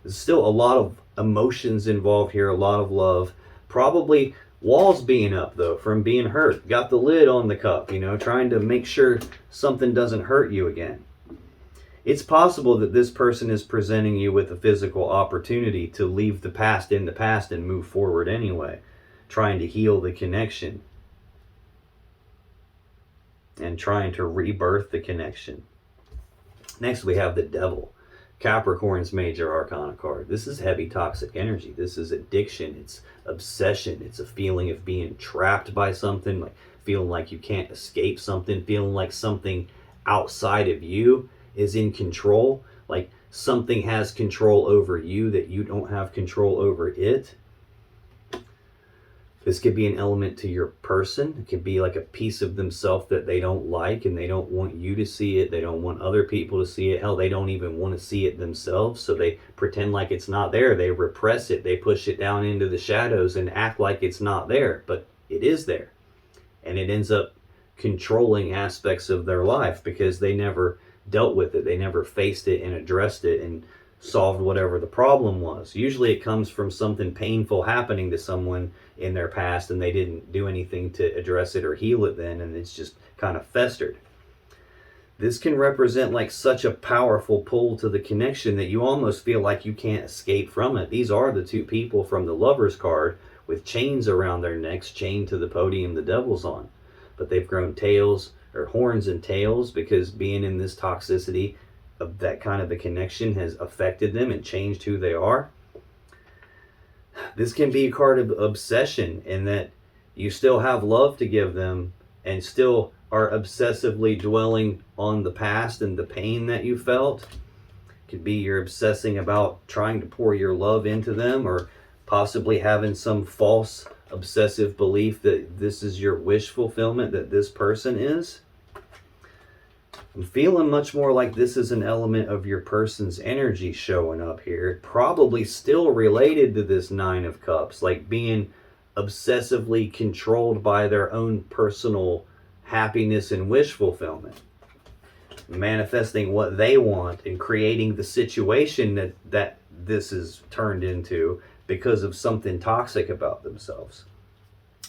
There's still a lot of emotions involved here, a lot of love. Probably walls being up though from being hurt. Got the lid on the cup, you know, trying to make sure something doesn't hurt you again. It's possible that this person is presenting you with a physical opportunity to leave the past in the past and move forward anyway, trying to heal the connection and trying to rebirth the connection. Next we have the Devil, Capricorn's major arcana card. This is heavy toxic energy. This is addiction. It's obsession. It's a feeling of being trapped by something, like feeling like you can't escape something, feeling like something outside of you is in control, like something has control over you that you don't have control over it. This could be an element to your person. It could be like a piece of themselves that they don't like and they don't want you to see it. They don't want other people to see it. Hell, they don't even want to see it themselves. So they pretend like it's not there. They repress it. They push it down into the shadows and act like it's not there. But it is there. And it ends up controlling aspects of their life because they never dealt with it. They never faced it and addressed it and solved whatever the problem was. Usually it comes from something painful happening to someone in their past and they didn't do anything to address it or heal it then, and it's just kind of festered. This can represent like such a powerful pull to the connection that you almost feel like you can't escape from it. These are the two people from the Lover's card with chains around their necks, chained to the podium the Devil's on. But they've grown tails or horns and tails because being in this toxicity of that kind of a connection has affected them and changed who they are. This can be a card of obsession in that you still have love to give them and still are obsessively dwelling on the past and the pain that you felt. It could be you're obsessing about trying to pour your love into them, or possibly having some false obsessive belief that this is your wish fulfillment, that this person is. I'm feeling much more like this is an element of your person's energy showing up here. Probably still related to this Nine of Cups, like being obsessively controlled by their own personal happiness and wish fulfillment. Manifesting what they want and creating the situation that this is turned into because of something toxic about themselves.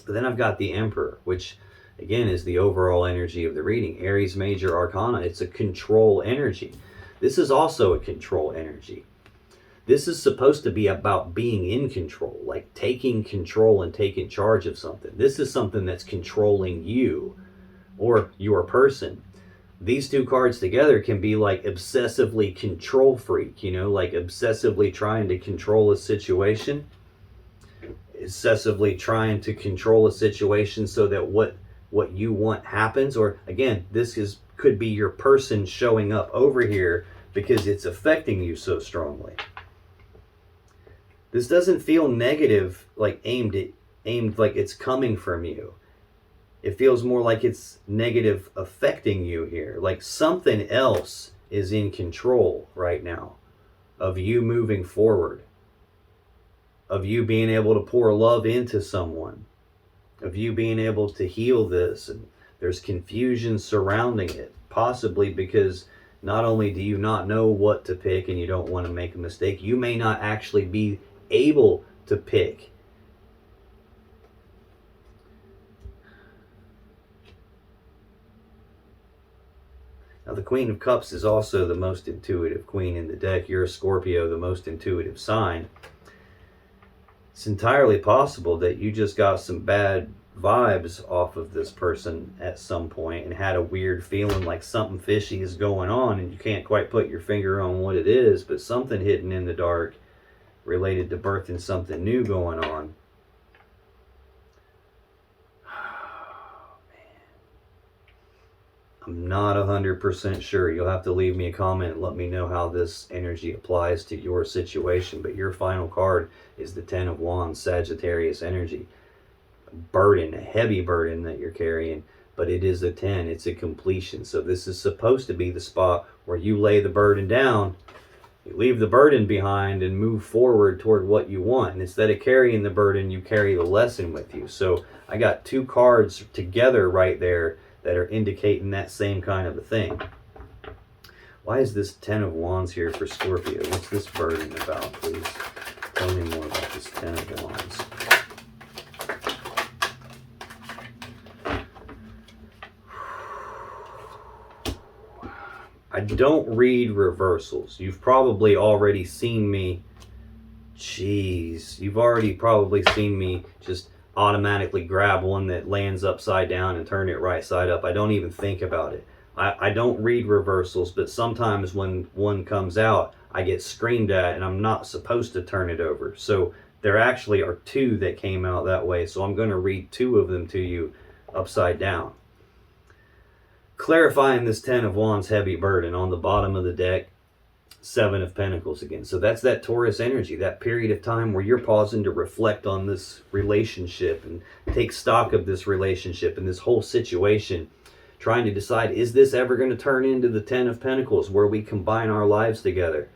But then I've got the Emperor, which again is the overall energy of the reading. Aries major arcana. It's a control energy. This is also a control energy. This is supposed to be about being in control, like taking control and taking charge of something. This is something that's controlling you or your person. These two cards together can be like obsessively control freak, you know, like obsessively trying to control a situation, obsessively trying to control a situation so that what you want happens. Or again, could be your person showing up over here because it's affecting you so strongly. This doesn't feel negative, like aimed like it's coming from you. It feels more like it's negative affecting you here. Like something else is in control right now of you moving forward, of you being able to pour love into someone, of you being able to heal this. And there's confusion surrounding it, possibly because not only do you not know what to pick and you don't want to make a mistake, you may not actually be able to pick. Now the Queen of Cups is also the most intuitive queen in the deck. You're a Scorpio, the most intuitive sign. It's entirely possible that you just got some bad vibes off of this person at some point and had a weird feeling like something fishy is going on, and you can't quite put your finger on what it is, but something hidden in the dark related to birthing something new going on. I'm not 100% sure. You'll have to leave me a comment and let me know how this energy applies to your situation. But your final card is the Ten of Wands, Sagittarius energy. A burden, a heavy burden that you're carrying, but it is a 10. It's a completion. So this is supposed to be the spot where you lay the burden down, you leave the burden behind and move forward toward what you want. And instead of carrying the burden, you carry the lesson with you. So I got two cards together right there that are indicating that same kind of a thing. Why is this Ten of Wands here for Scorpio? What's this burden about, please? Tell me more about this Ten of Wands. I don't read reversals. You've probably already seen me. Jeez, you've already probably seen me just automatically grab one that lands upside down and turn it right side up. I don't even think about it. I don't read reversals, but sometimes when one comes out, I get screamed at and I'm not supposed to turn it over. So there actually are two that came out that way. So I'm going to read two of them to you upside down. Clarifying this Ten of Wands heavy burden on the bottom of the deck, Seven of Pentacles again. So that's that Taurus energy, that period of time where you're pausing to reflect on this relationship and take stock of this relationship and this whole situation, trying to decide, is this ever going to turn into the Ten of Pentacles where we combine our lives together?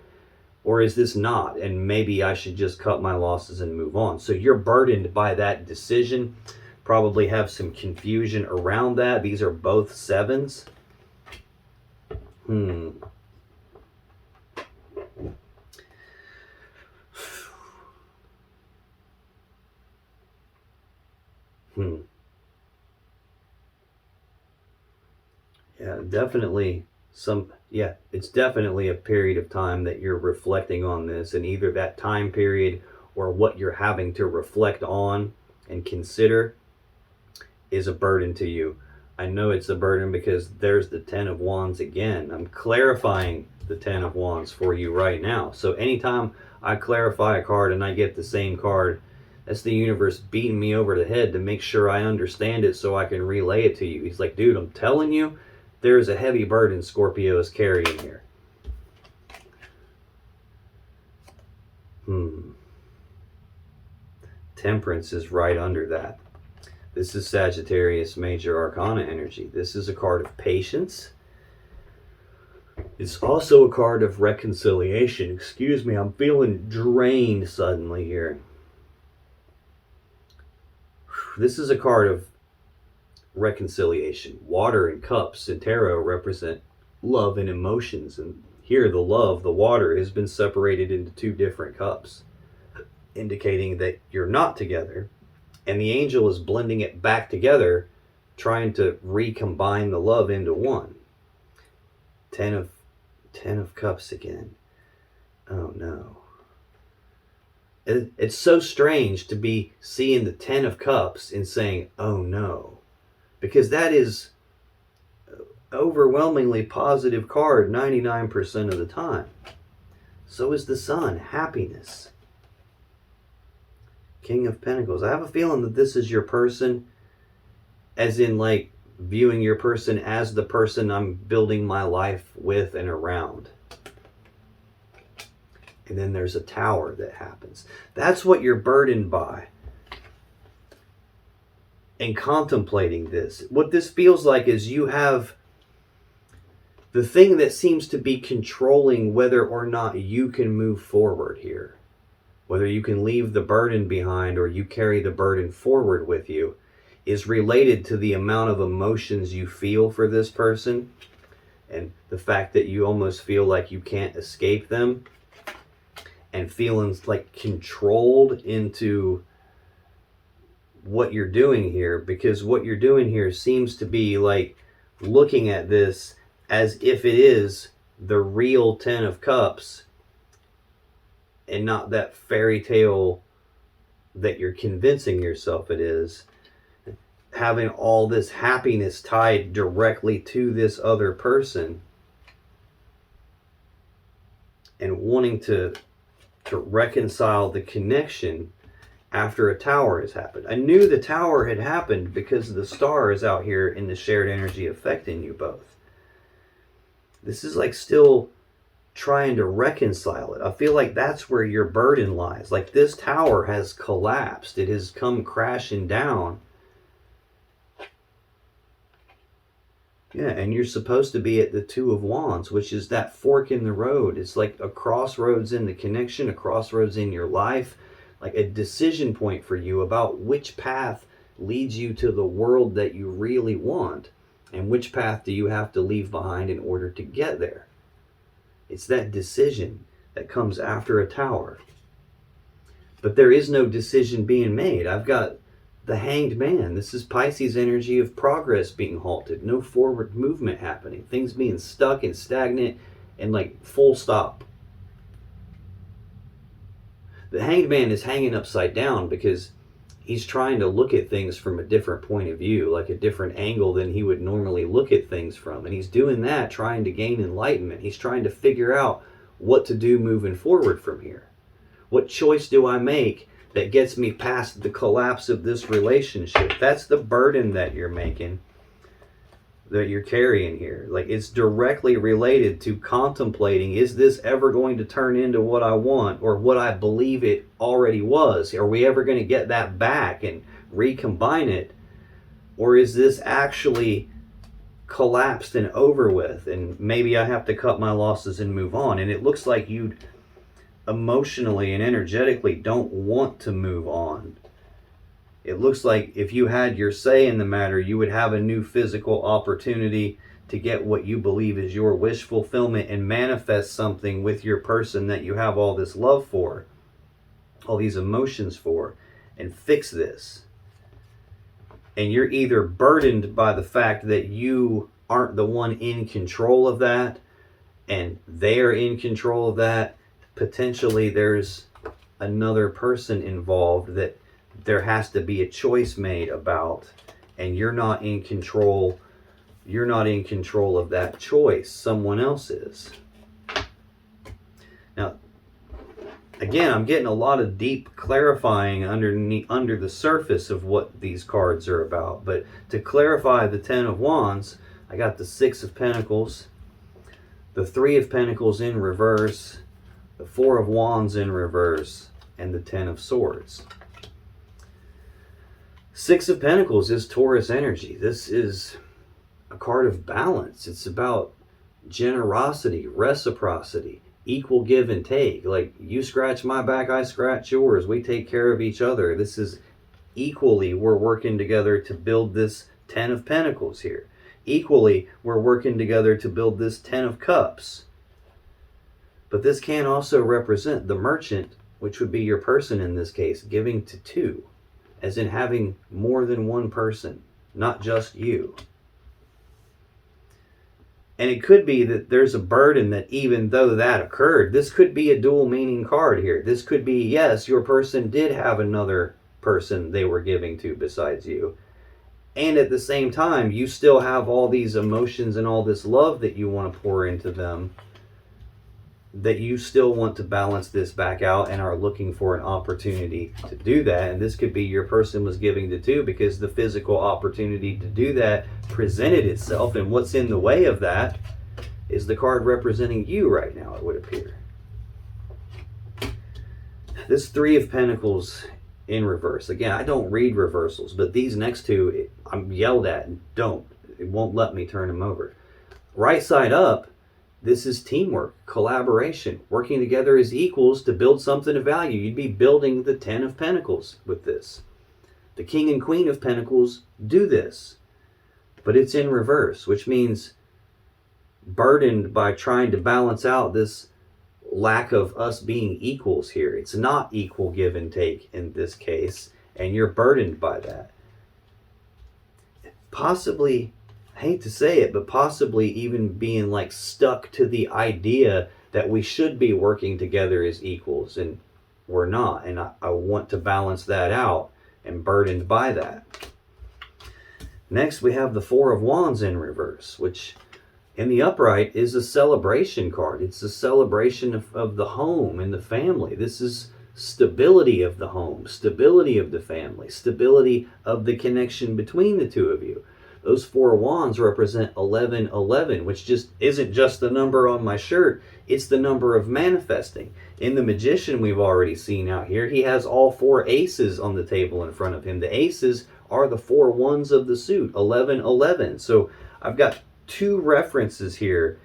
Or is this not? And maybe I should just cut my losses and move on. So you're burdened by that decision, probably have some confusion around that. These are both sevens. Yeah, definitely it's definitely a period of time that you're reflecting on this, and either that time period or what you're having to reflect on and consider is a burden to you. I know it's a burden because there's the Ten of Wands again. I'm clarifying the Ten of Wands for you right now. So anytime I clarify a card and I get the same card, that's the universe beating me over the head to make sure I understand it so I can relay it to you. He's like, dude, I'm telling you, there's a heavy burden Scorpio is carrying here. Temperance is right under that. This is Sagittarius Major Arcana energy. This is a card of patience. It's also a card of reconciliation. Excuse me, I'm feeling drained suddenly here. This is a card of reconciliation. Water and cups in tarot represent love and emotions. And here the love, the water, has been separated into two different cups, indicating that you're not together. And the angel is blending it back together, trying to recombine the love into one. Ten of Cups again. Oh no. It's so strange to be seeing the Ten of Cups and saying, oh no. Because that is overwhelmingly positive card 99% of the time. So is the Sun, happiness. King of Pentacles. I have a feeling that this is your person, as in like viewing your person as the person I'm building my life with and around. And then there's a Tower that happens. That's what you're burdened by. And contemplating this, what this feels like is you have the thing that seems to be controlling whether or not you can move forward here. Whether you can leave the burden behind or you carry the burden forward with you, is related to the amount of emotions you feel for this person and the fact that you almost feel like you can't escape them, and feelings like controlled into what you're doing here, because what you're doing here seems to be like looking at this as if it is the real Ten of Cups and not that fairy tale that you're convincing yourself it is. having all this happiness tied directly to this other person and wanting to reconcile the connection after a tower has happened. I knew the tower had happened because the star is out here in the shared energy affecting you both. This is like still trying to reconcile it. I feel like that's where your burden lies. Like this tower has collapsed. It has come crashing down. Yeah, and you're supposed to be at the Two of Wands, which is that fork in the road. It's like a crossroads in the connection, a crossroads in your life, like a decision point for you about which path leads you to the world that you really want, and which path do you have to leave behind in order to get there. It's that decision that comes after a tower. But there is no decision being made. I've got the Hanged Man. This is Pisces energy of progress being halted. No forward movement happening. Things being stuck and stagnant and like full stop. The Hanged Man is hanging upside down because he's trying to look at things from a different point of view, like a different angle than he would normally look at things from. And he's doing that trying to gain enlightenment. He's trying to figure out what to do moving forward from here. What choice do I make that gets me past the collapse of this relationship? That's the burden that you're making, that you're carrying here. Like it's directly related to contemplating, is this ever going to turn into what I want or what I believe it already was? Are we ever going to get that back and recombine it? Or is this actually collapsed and over with and maybe I have to cut my losses and move on? And it looks like you emotionally and energetically don't want to move on. It looks like if you had your say in the matter, you would have a new physical opportunity to get what you believe is your wish fulfillment and manifest something with your person that you have all this love for, all these emotions for, and fix this. And you're either burdened by the fact that you aren't the one in control of that and they're in control of that. Potentially there's another person involved that there has to be a choice made about, and you're not in control. You're not in control of that choice. Someone else is. Now, again, I'm getting a lot of deep clarifying under the surface of what these cards are about. But to clarify the Ten of Wands, I got the Six of Pentacles, the Three of Pentacles in reverse, the Four of Wands in reverse, and the Ten of Swords. Six of Pentacles is Taurus energy. This is a card of balance. It's about generosity, reciprocity, equal give and take. Like you scratch my back, I scratch yours. We take care of each other. This is equally, we're working together to build this Ten of Pentacles here. Equally, we're working together to build this Ten of Cups. But this can also represent the Merchant, which would be your person in this case, giving to two, as in having more than one person, not just you. And it could be that there's a burden that even though that occurred, this could be a dual meaning card here. This could be, yes, your person did have another person they were giving to besides you. And at the same time, you still have all these emotions and all this love that you want to pour into them, that you still want to balance this back out and are looking for an opportunity to do that. And this could be your person was giving to two because the physical opportunity to do that presented itself. And what's in the way of that is the card representing you right now, it would appear. This Three of Pentacles in reverse. Again, I don't read reversals, but these next two, I'm yelled at and don't. It won't let me turn them over. Right side up, this is teamwork, collaboration, working together as equals to build something of value. You'd be building the Ten of Pentacles with this. The King and Queen of Pentacles do this, but it's in reverse, which means burdened by trying to balance out this lack of us being equals here. It's not equal give and take in this case, and you're burdened by that. Possibly, I hate to say it, but possibly even being like stuck to the idea that we should be working together as equals, and we're not. And I want to balance that out and burdened by that. Next, we have the Four of Wands in reverse, which in the upright is a celebration card. It's a celebration of the home and the family. This is stability of the home, stability of the family, stability of the connection between the two of you. Those Four of Wands represent 1111, which just isn't just the number on my shirt. It's the number of manifesting. In the Magician we've already seen out here, he has all four aces on the table in front of him. The aces are the four ones of the suit, 1111. So I've got two references here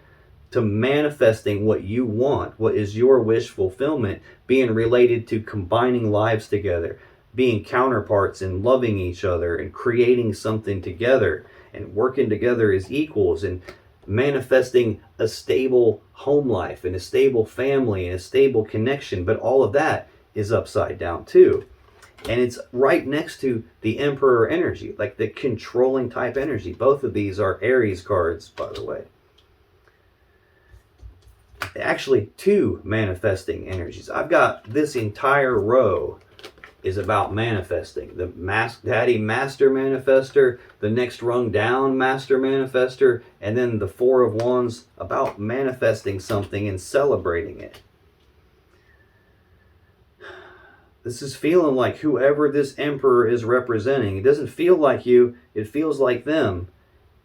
to manifesting what you want, what is your wish fulfillment, being related to combining lives together, being counterparts and loving each other and creating something together and working together as equals and manifesting a stable home life and a stable family and a stable connection. But all of that is upside down too. And it's right next to the Emperor energy, like the controlling type energy. Both of these are Aries cards, by the way. Actually, two manifesting energies. I've got this entire row is about manifesting. The Daddy Master Manifester, the next rung down Master Manifester, and then the Four of Wands about manifesting something and celebrating it. This is feeling like whoever this Emperor is representing. It doesn't feel like you, it feels like them.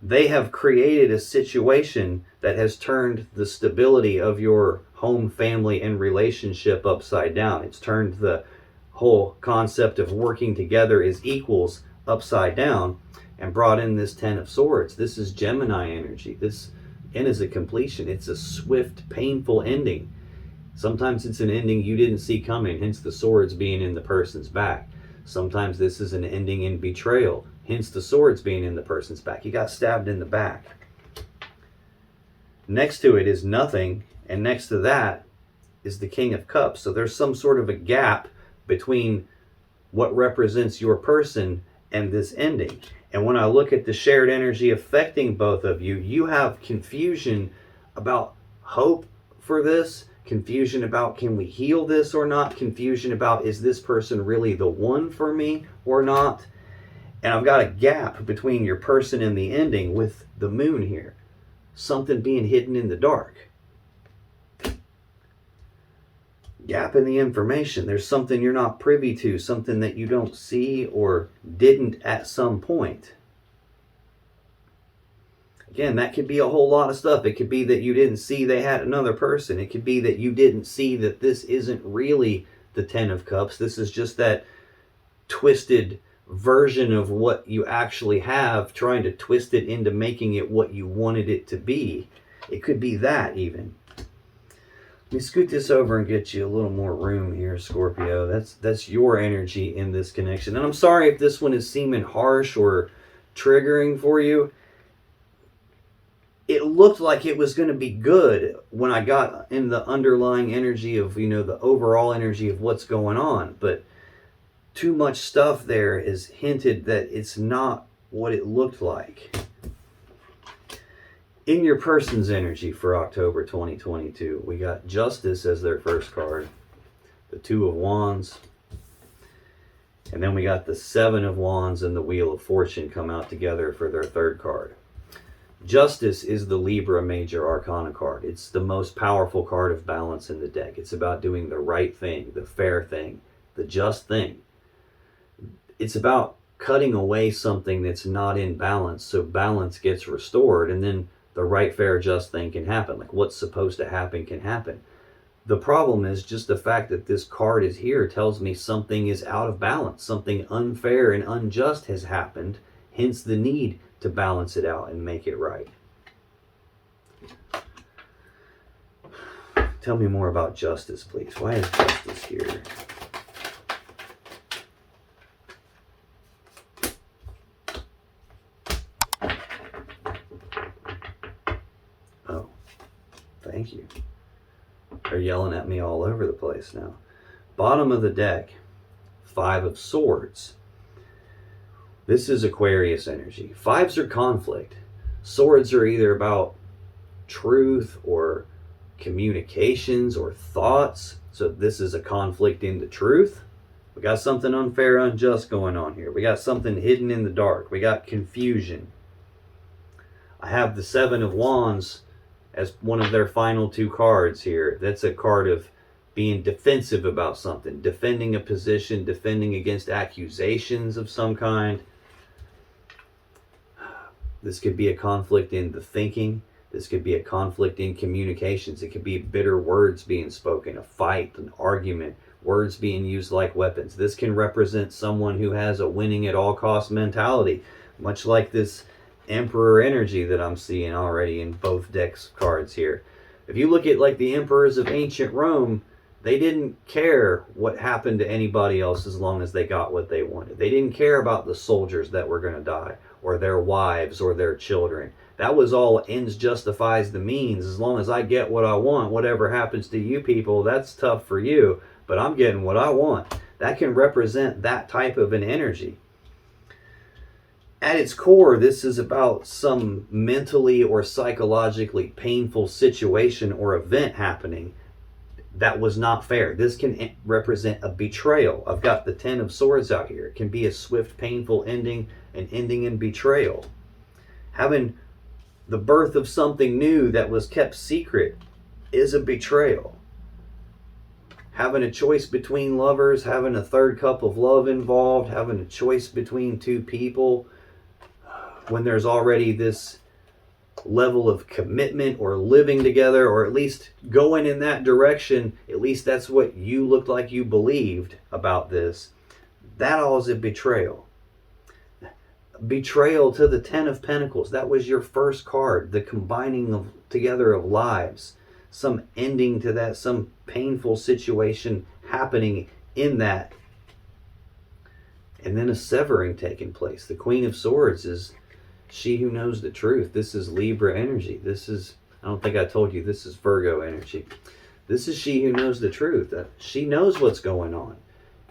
They have created a situation that has turned the stability of your home, family, and relationship upside down. It's turned the whole concept of working together as equals upside down and brought in this Ten of Swords. This is Gemini energy. This end is a completion. It's a swift, painful ending. Sometimes it's an ending you didn't see coming, hence the swords being in the person's back. Sometimes this is an ending in betrayal, hence the swords being in the person's back. You got stabbed in the back. Next to it is nothing, and next to that is the King of Cups. So there's some sort of a gap between what represents your person and this ending. And when I look at the shared energy affecting both of you, you have confusion about hope for this, confusion about can we heal this or not, confusion about is this person really the one for me or not. And I've got a gap between your person and the ending with the moon here. Something being hidden in the dark. Gap in the information. There's something you're not privy to, something that you don't see or didn't at some point. Again, that could be a whole lot of stuff. It could be that you didn't see they had another person. It could be that you didn't see that this isn't really the Ten of Cups. This is just that twisted version of what you actually have, trying to twist it into making it what you wanted it to be. It could be that even. Let me scoot this over and get you a little more room here, Scorpio. That's your energy in this connection. And I'm sorry if this one is seeming harsh or triggering for you. It looked like it was going to be good when I got in the underlying energy of, the overall energy of what's going on. But too much stuff there is hinted that it's not what it looked like. In your person's energy for October 2022, we got Justice as their first card, the Two of Wands, and then we got the Seven of Wands and the Wheel of Fortune come out together for their third card. Justice is the Libra Major Arcana card. It's the most powerful card of balance in the deck. It's about doing the right thing, the fair thing, the just thing. It's about cutting away something that's not in balance so balance gets restored, and then the right, fair, just thing can happen. Like what's supposed to happen can happen. The problem is just the fact that this card is here tells me something is out of balance. Something unfair and unjust has happened, hence the need to balance it out and make it right. Tell me more about Justice, please. Why is Justice here? Oh, thank you. They're yelling at me all over the place now. Bottom of the deck, Five of Swords. This is Aquarius energy. Fives are conflict. Swords are either about truth or communications or thoughts. So this is a conflict in the truth. We got something unfair, unjust going on here. We got something hidden in the dark. We got confusion. I have the Seven of Wands as one of their final two cards here. That's a card of being defensive about something, defending a position, defending against accusations of some kind. This could be a conflict in the thinking. This could be a conflict in communications. It could be bitter words being spoken, a fight, an argument, words being used like weapons. This can represent someone who has a winning at all cost mentality, much like this Emperor energy that I'm seeing already in both decks cards here. If you look at like the emperors of ancient Rome, they didn't care what happened to anybody else as long as they got what they wanted. They didn't care about the soldiers that were going to die, or their wives, or their children. That was all ends justifies the means. As long as I get what I want, whatever happens to you people, that's tough for you, but I'm getting what I want. That can represent that type of an energy. At its core, this is about some mentally or psychologically painful situation or event happening that was not fair. This can represent a betrayal. I've got the Ten of Swords out here. It can be a swift, painful ending, an ending in betrayal. Having the birth of something new that was kept secret is a betrayal. Having a choice between lovers, having a third cup of love involved, having a choice between two people, when there's already this level of commitment or living together, or at least going in that direction, at least that's what you looked like you believed about this, that all is a betrayal. Betrayal to the Ten of Pentacles. That was your first card, the combining of together of lives, some ending to that, some painful situation happening in that, and then a severing taking place. The Queen of Swords is she who knows the truth. This is Libra energy. This is, I don't think I told you, this is Virgo energy. This is she who knows the truth. She knows what's going on,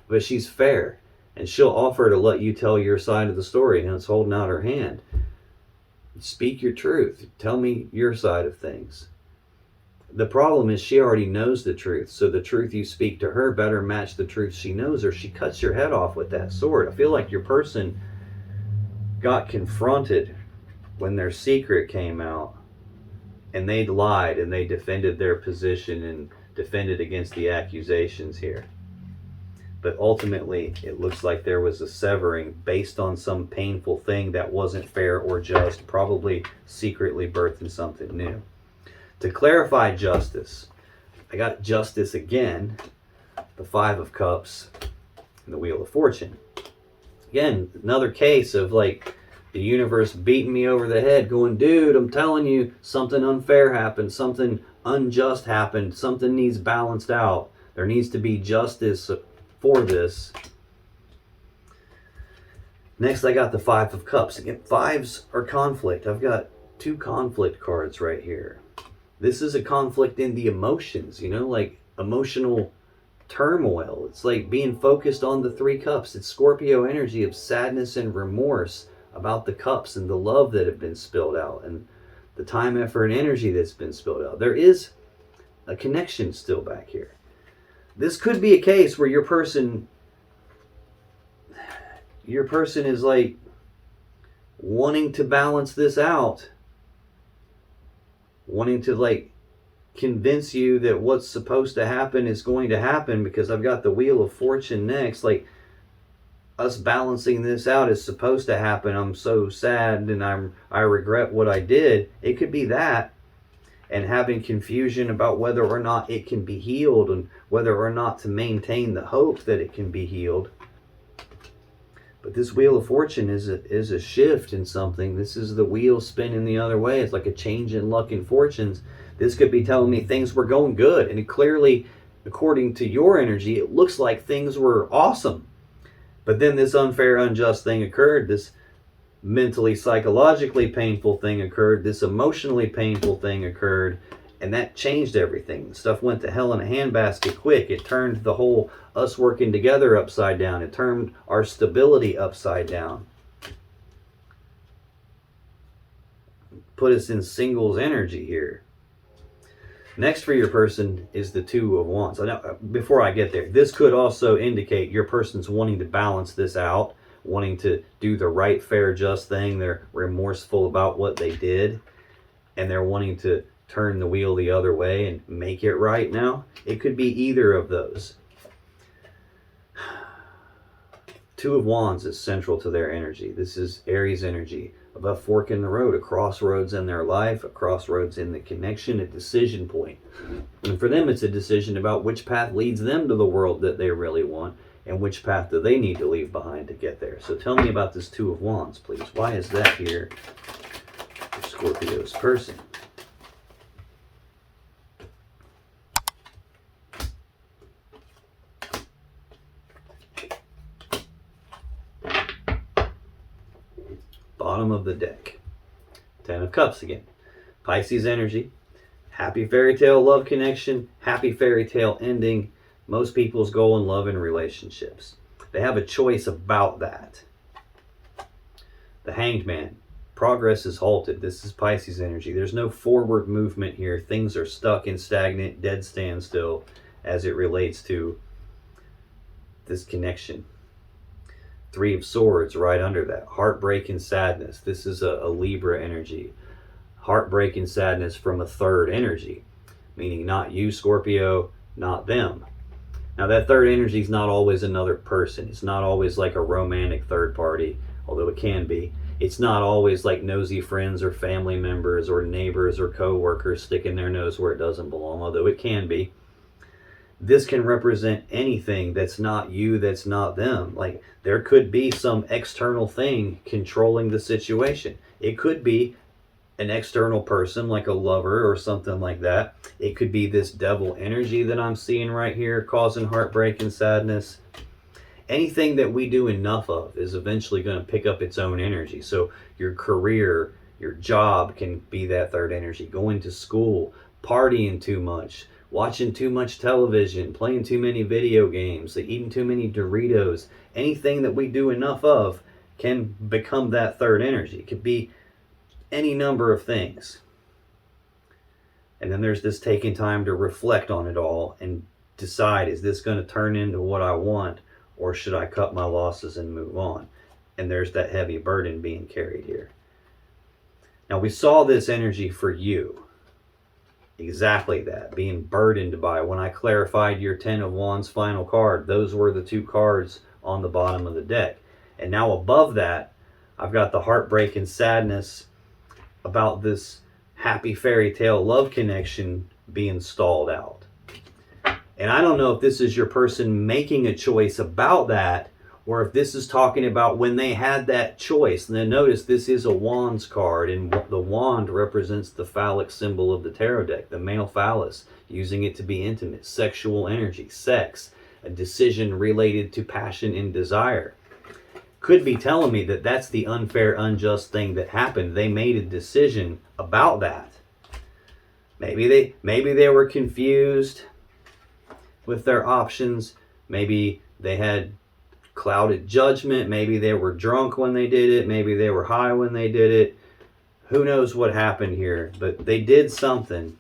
but she's fair, and she'll offer to let you tell your side of the story, and it's holding out her hand. Speak your truth. Tell me your side of things. The problem is she already knows the truth, so the truth you speak to her better match the truth she knows, or she cuts your head off with that sword. I feel like your person got confronted when their secret came out, and they lied and they defended their position and defended against the accusations here. But ultimately, it looks like there was a severing based on some painful thing that wasn't fair or just, probably secretly birthing something new. To clarify justice, I got justice again, the Five of Cups, and the Wheel of Fortune. Again, another case of like the universe beating me over the head going, dude, I'm telling you, something unfair happened, something unjust happened, something needs balanced out. There needs to be justice for this. Next, I got the Five of Cups. Again, fives are conflict. I've got two conflict cards right here. This is a conflict in the emotions, like emotional turmoil. It's like being focused on the Three Cups. It's Scorpio energy of sadness and remorse about the cups and the love that have been spilled out and the time, effort, and energy that's been spilled out. There is a connection still back here. This could be a case where your person is like wanting to balance this out, wanting to like convince you that what's supposed to happen is going to happen, because I've got the Wheel of Fortune next. Like, us balancing this out is supposed to happen. I'm so sad and I regret what I did. It could be that, and having confusion about whether or not it can be healed and whether or not to maintain the hope that it can be healed. But this Wheel of Fortune is a shift in something. This is the wheel spinning the other way. It's like a change in luck and fortunes. This could be telling me things were going good, and it clearly, according to your energy, it looks like things were awesome. But then this unfair, unjust thing occurred. This mentally, psychologically painful thing occurred. This emotionally painful thing occurred. And that changed everything. Stuff went to hell in a handbasket quick. It turned the whole us working together upside down. It turned our stability upside down. Put us in singles energy here. Next for your person is the Two of Wands. Now, before I get there, this could also indicate your person's wanting to balance this out, wanting to do the right, fair, just thing. They're remorseful about what they did, and they're wanting to turn the wheel the other way and make it right now. It could be either of those. Two of Wands is central to their energy. This is Aries energy of a fork in the road, a crossroads in their life, a crossroads in the connection, a decision point. And for them, it's a decision about which path leads them to the world that they really want, and which path do they need to leave behind to get there. So tell me about this Two of Wands, please. Why is that here for Scorpio's person? Bottom of the deck. Ten of Cups again. Pisces energy. Happy fairy tale love connection. Happy fairy tale ending. Most people's goal in love and relationships. They have a choice about that. The Hanged Man. Progress is halted. This is Pisces energy. There's no forward movement here. Things are stuck and stagnant, dead standstill as it relates to this connection. Three of Swords right under that. Heartbreak and sadness. This is a Libra energy. Heartbreak and sadness from a third energy. Meaning not you, Scorpio, not them. Now that third energy is not always another person. It's not always like a romantic third party, although it can be. It's not always like nosy friends or family members or neighbors or co-workers sticking their nose where it doesn't belong, although it can be. This can represent anything that's not you, that's not them. Like there could be some external thing controlling the situation. It could be an external person like a lover or something like that. It could be this devil energy that I'm seeing right here causing heartbreak and sadness. Anything that we do enough of is eventually going to pick up its own energy. So your career, your job can be that third energy. Going to school, partying too much, watching too much television, playing too many video games, eating too many Doritos. Anything that we do enough of can become that third energy. It could be any number of things. And then there's this taking time to reflect on it all and decide, is this going to turn into what I want, or should I cut my losses and move on? And there's that heavy burden being carried here. Now we saw this energy for you. Exactly that, being burdened by. When I clarified your Ten of Wands final card, those were the two cards on the bottom of the deck. And now above that, I've got the heartbreak and sadness about this happy fairy tale love connection being stalled out. And I don't know if this is your person making a choice about that, or if this is talking about when they had that choice. And then notice this is a Wands card, and the wand represents the phallic symbol of the tarot deck, the male phallus, using it to be intimate, sexual energy, sex, a decision related to passion and desire. Could be telling me that that's the unfair, unjust thing that happened. They made a decision about that. Maybe they were confused with their options. Maybe they had clouded judgment. Maybe they were drunk when they did it. Maybe they were high when they did it. Who knows what happened here? But they did something,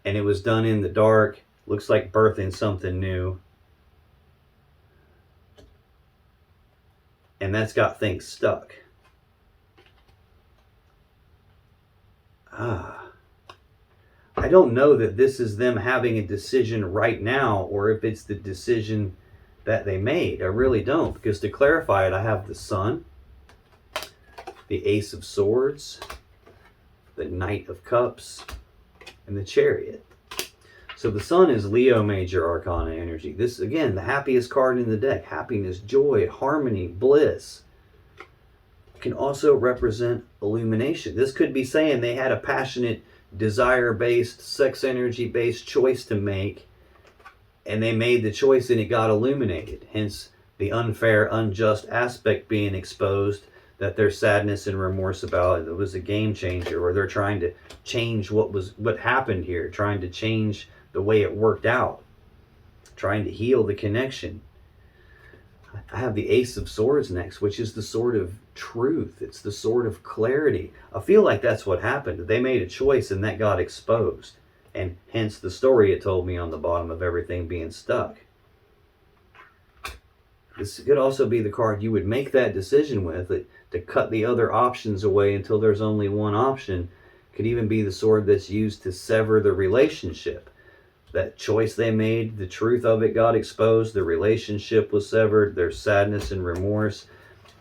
and it was done in the dark. Looks like birthing something new. And that's got things stuck. I don't know that this is them having a decision right now, or if it's the decision that they made. I really don't, because to clarify it, I have the Sun, the Ace of Swords, the Knight of Cups, and the Chariot. So the Sun is Leo major arcana energy. This, again, the happiest card in the deck. Happiness, joy, harmony, bliss. It can also represent illumination. This could be saying they had a passionate, desire-based, sex energy-based choice to make, and they made the choice and it got illuminated. Hence the unfair, unjust aspect being exposed that their sadness and remorse about it was a game changer, or they're trying to change what happened here, trying to change the way it worked out, trying to heal the connection. I have the Ace of Swords next, which is the sword of truth. It's the sword of clarity. I feel like that's what happened. They made a choice and that got exposed. And hence the story it told me on the bottom of everything being stuck. This could also be the card you would make that decision with, to cut the other options away until there's only one option. Could even be the sword that's used to sever the relationship. That choice they made, the truth of it got exposed, the relationship was severed, there's sadness and remorse.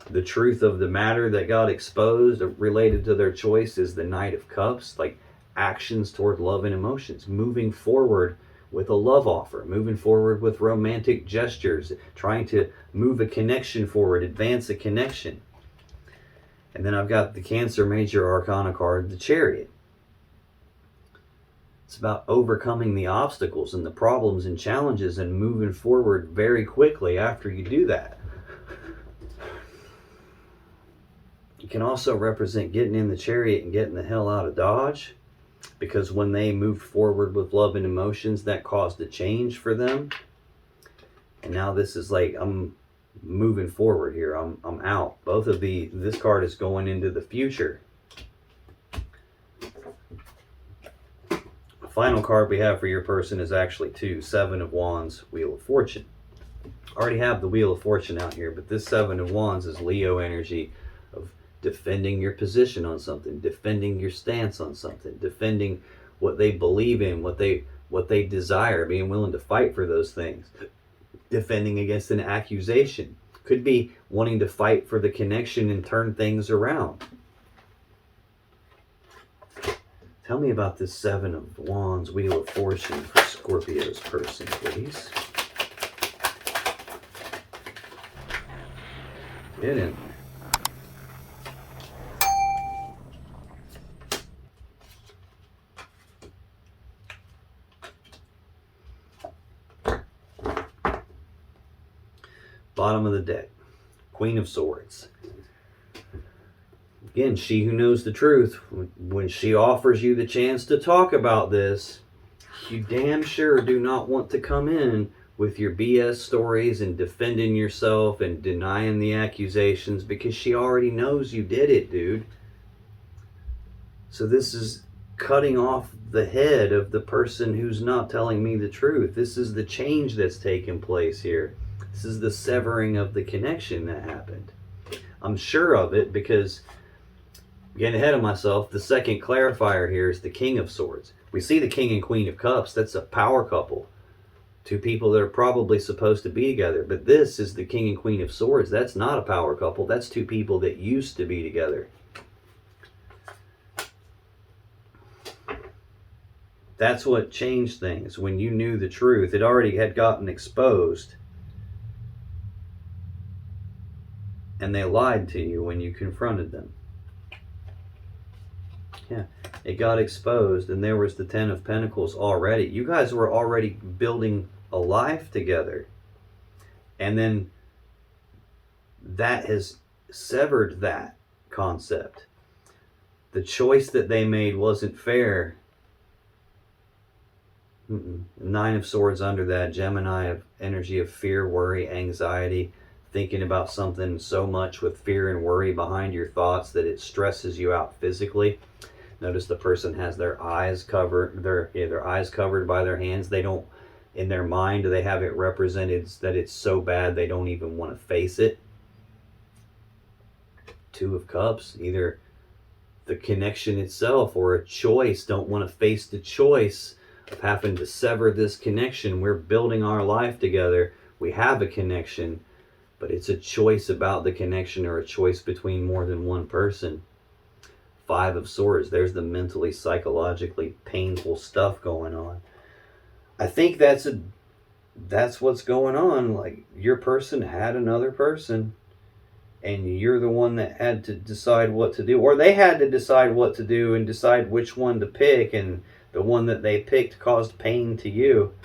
The truth of the matter that got exposed related to their choice is the Knight of Cups, like actions toward love and emotions, moving forward with a love offer, moving forward with romantic gestures, trying to move a connection forward, advance a connection. And then I've got the Cancer Major Arcana card, the Chariot. It's about overcoming the obstacles and the problems and challenges and moving forward very quickly after you do that. It can also represent getting in the chariot and getting the hell out of Dodge, because when they moved forward with love and emotions, that caused a change for them. And now this is like, I'm moving forward here. I'm out. Both of this card is going into the future. The final card we have for your person is actually two, Seven of Wands, Wheel of Fortune. I already have the Wheel of Fortune out here, but this Seven of Wands is Leo energy of defending your position on something, defending your stance on something, defending what they believe in, what they desire, being willing to fight for those things, defending against an accusation. Could be wanting to fight for the connection and turn things around. Tell me about this Seven of Wands, Wheel of Fortune for Scorpio's person, please. Get in. Bottom of the deck, Queen of Swords. Again, she who knows the truth, when she offers you the chance to talk about this, you damn sure do not want to come in with your BS stories and defending yourself and denying the accusations, because she already knows you did it, dude. So this is cutting off the head of the person who's not telling me the truth. This is the change that's taken place here. This is the severing of the connection that happened. I'm sure of it because, getting ahead of myself, the second clarifier here is the King of Swords. We see the King and Queen of Cups. That's a power couple. Two people that are probably supposed to be together. But this is the King and Queen of Swords. That's not a power couple. That's two people that used to be together. That's what changed things. When you knew the truth, it already had gotten exposed. And they lied to you when you confronted them. Yeah, it got exposed, and there was the Ten of Pentacles already. You guys were already building a life together. And then that has severed that concept. The choice that they made wasn't fair. Nine of Swords under that, Gemini of energy of fear, worry, anxiety, thinking about something so much with fear and worry behind your thoughts that it stresses you out physically. Notice the person has their eyes covered, their eyes covered by their hands. They don't, in their mind, they have it represented that it's so bad they don't even want to face it. Two of Cups, either the connection itself or a choice, don't want to face the choice of having to sever this connection. We're building our life together. We have a connection, but it's a choice about the connection or a choice between more than one person. Five of Swords, there's the mentally, psychologically painful stuff going on. I think that's what's going on. Like, your person had another person, and you're the one that had to decide what to do. Or they had to decide what to do and decide which one to pick, and the one that they picked caused pain to you.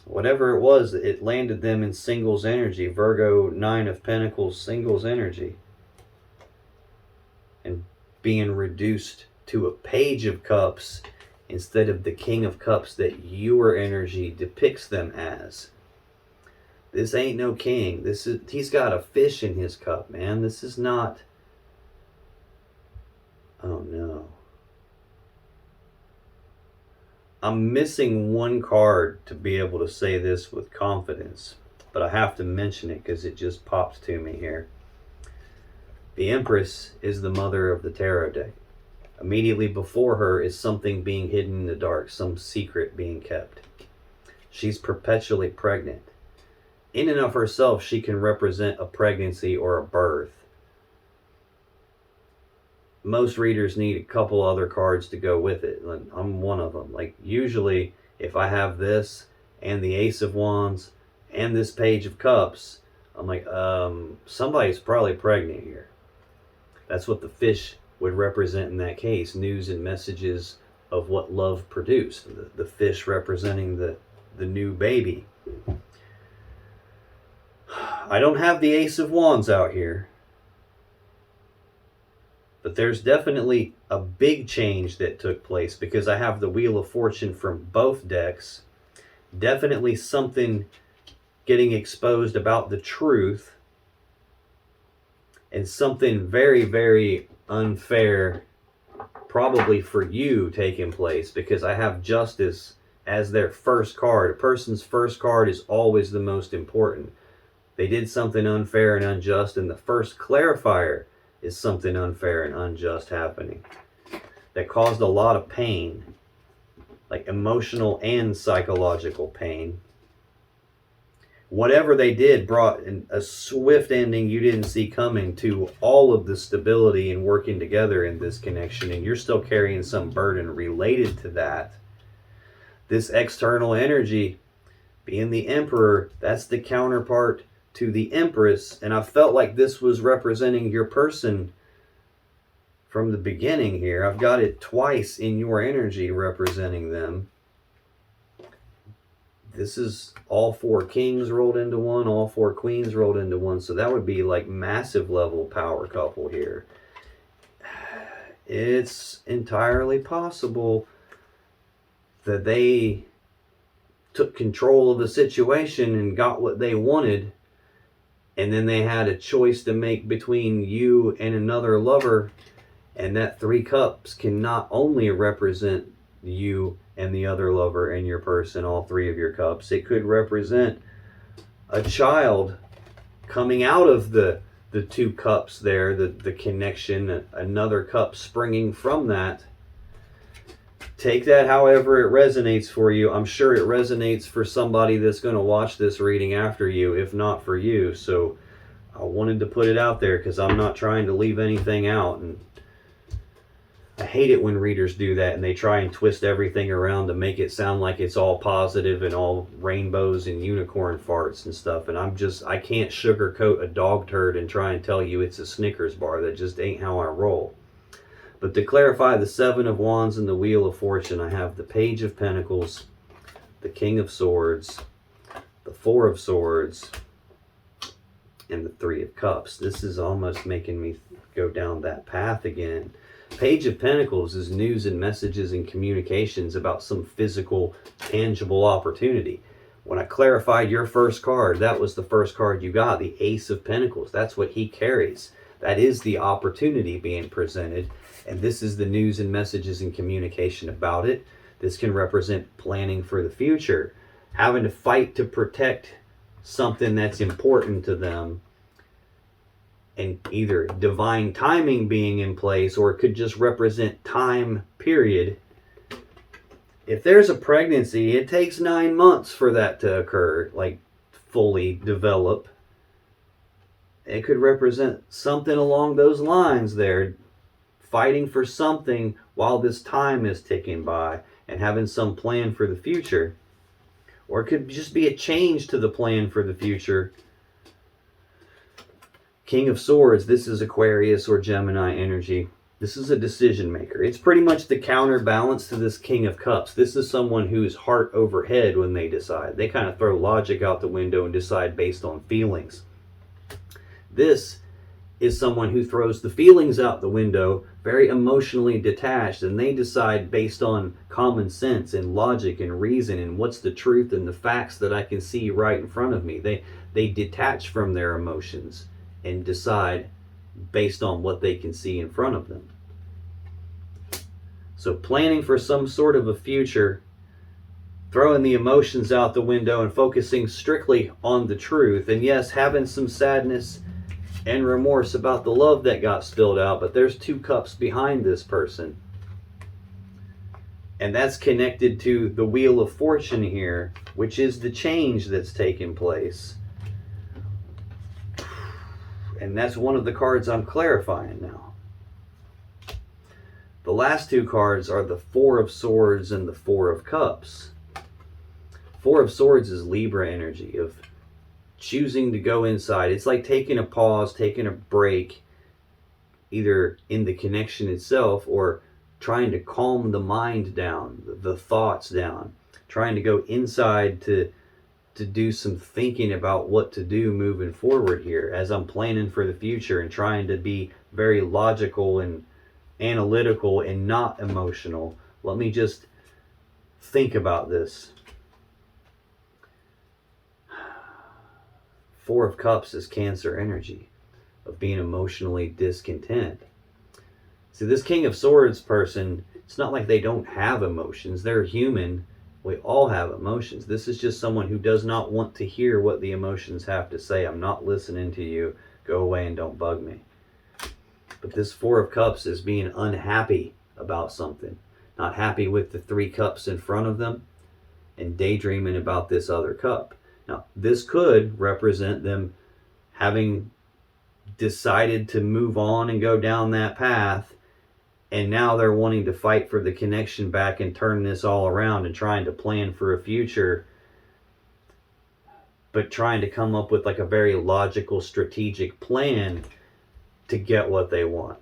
Whatever it was, it landed them in singles energy. Virgo, Nine of Pentacles, singles energy. And being reduced to a Page of Cups instead of the King of Cups that your energy depicts them as. This ain't no king. He's got a fish in his cup, man. This is not... Oh no. I'm missing one card to be able to say this with confidence, but I have to mention it because it just popped to me here. The Empress is the mother of the tarot deck. Immediately before her is something being hidden in the dark, some secret being kept. She's perpetually pregnant. In and of herself, she can represent a pregnancy or a birth. Most readers need a couple other cards to go with it. I'm one of them. Like, usually, if I have this and the Ace of Wands and this Page of Cups, I'm like, somebody's probably pregnant here. That's what the fish would represent in that case. News and messages of what love produced. The fish representing the new baby. I don't have the Ace of Wands out here, but there's definitely a big change that took place because I have the Wheel of Fortune from both decks. Definitely something getting exposed about the truth, and something very, very unfair probably for you taking place, because I have Justice as their first card. A person's first card is always the most important. They did something unfair and unjust, and the first clarifier is something unfair and unjust happening that caused a lot of pain, like emotional and psychological pain. Whatever they did brought a swift ending you didn't see coming to all of the stability and working together in this connection, and you're still carrying some burden related to that. This external energy, being the Emperor, that's the counterpart to the Empress, and I felt like this was representing your person from the beginning here. I've got it twice in your energy representing them. This is all 4 kings rolled into one, all 4 queens rolled into one, so that would be like massive level power couple here. It's entirely possible that they took control of the situation and got what they wanted, and then they had a choice to make between you and another lover, and that 3 cups can not only represent you and the other lover and your person, all 3 of your cups. It could represent a child coming out of the 2 cups there, the connection, another cup springing from that. Take that however it resonates for you. I'm sure it resonates for somebody that's going to watch this reading after you, if not for you. So I wanted to put it out there because I'm not trying to leave anything out. And I hate it when readers do that and they try and twist everything around to make it sound like it's all positive and all rainbows and unicorn farts and stuff. And I can't sugarcoat a dog turd and try and tell you it's a Snickers bar. That just ain't how I roll. But to clarify the 7 of Wands and the Wheel of Fortune, I have the Page of Pentacles, the King of Swords, the 4 of Swords, and the 3 of Cups. This is almost making me go down that path again. Page of Pentacles is news and messages and communications about some physical, tangible opportunity. When I clarified your first card, that was the first card you got, the Ace of Pentacles. That's what he carries. That is the opportunity being presented, and this is the news and messages and communication about it. This can represent planning for the future, having to fight to protect something that's important to them, and either divine timing being in place, or it could just represent time period. If there's a pregnancy, it takes 9 months for that to occur, like fully develop. It could represent something along those lines there, fighting for something while this time is ticking by and having some plan for the future. Or it could just be a change to the plan for the future. King of Swords, this is Aquarius or Gemini energy. This is a decision maker. It's pretty much the counterbalance to this King of Cups. This is someone who's heart over head when they decide. They kind of throw logic out the window and decide based on feelings. This is someone who throws the feelings out the window, very emotionally detached, and they decide based on common sense and logic and reason and what's the truth and the facts that I can see right in front of me. They detach from their emotions and decide based on what they can see in front of them. So planning for some sort of a future, throwing the emotions out the window and focusing strictly on the truth. And yes, having some sadness and remorse about the love that got spilled out, but there's 2 cups behind this person. And that's connected to the Wheel of Fortune here, which is the change that's taken place. And that's one of the cards I'm clarifying now. The last 2 cards are the 4 of Swords and the 4 of Cups. 4 of Swords is Libra energy of choosing to go inside. It's like taking a pause, taking a break, either in the connection itself or trying to calm the mind down, the thoughts down, trying to go inside to do some thinking about what to do moving forward here as I'm planning for the future and trying to be very logical and analytical and not emotional. Let me just think about this. 4 of Cups is Cancer energy of being emotionally discontent. See, this King of Swords person, it's not like they don't have emotions. They're human. We all have emotions. This is just someone who does not want to hear what the emotions have to say. I'm not listening to you. Go away and don't bug me. But this 4 of Cups is being unhappy about something. Not happy with the 3 cups in front of them and daydreaming about this other cup. Now, this could represent them having decided to move on and go down that path, and now they're wanting to fight for the connection back and turn this all around and trying to plan for a future, but trying to come up with like a very logical, strategic plan to get what they want.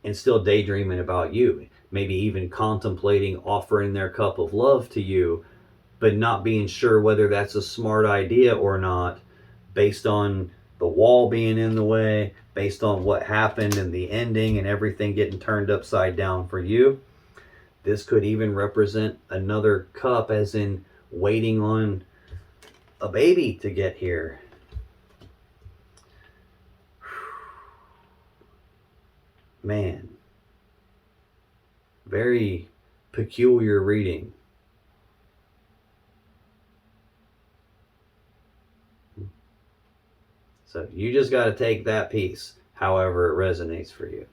And still daydreaming about you. Maybe even contemplating offering their cup of love to you, but not being sure whether that's a smart idea or not, based on the wall being in the way, based on what happened and the ending and everything getting turned upside down for you. This could even represent another cup, as in waiting on a baby to get here. Man, very peculiar reading. So you just got to take that piece however it resonates for you.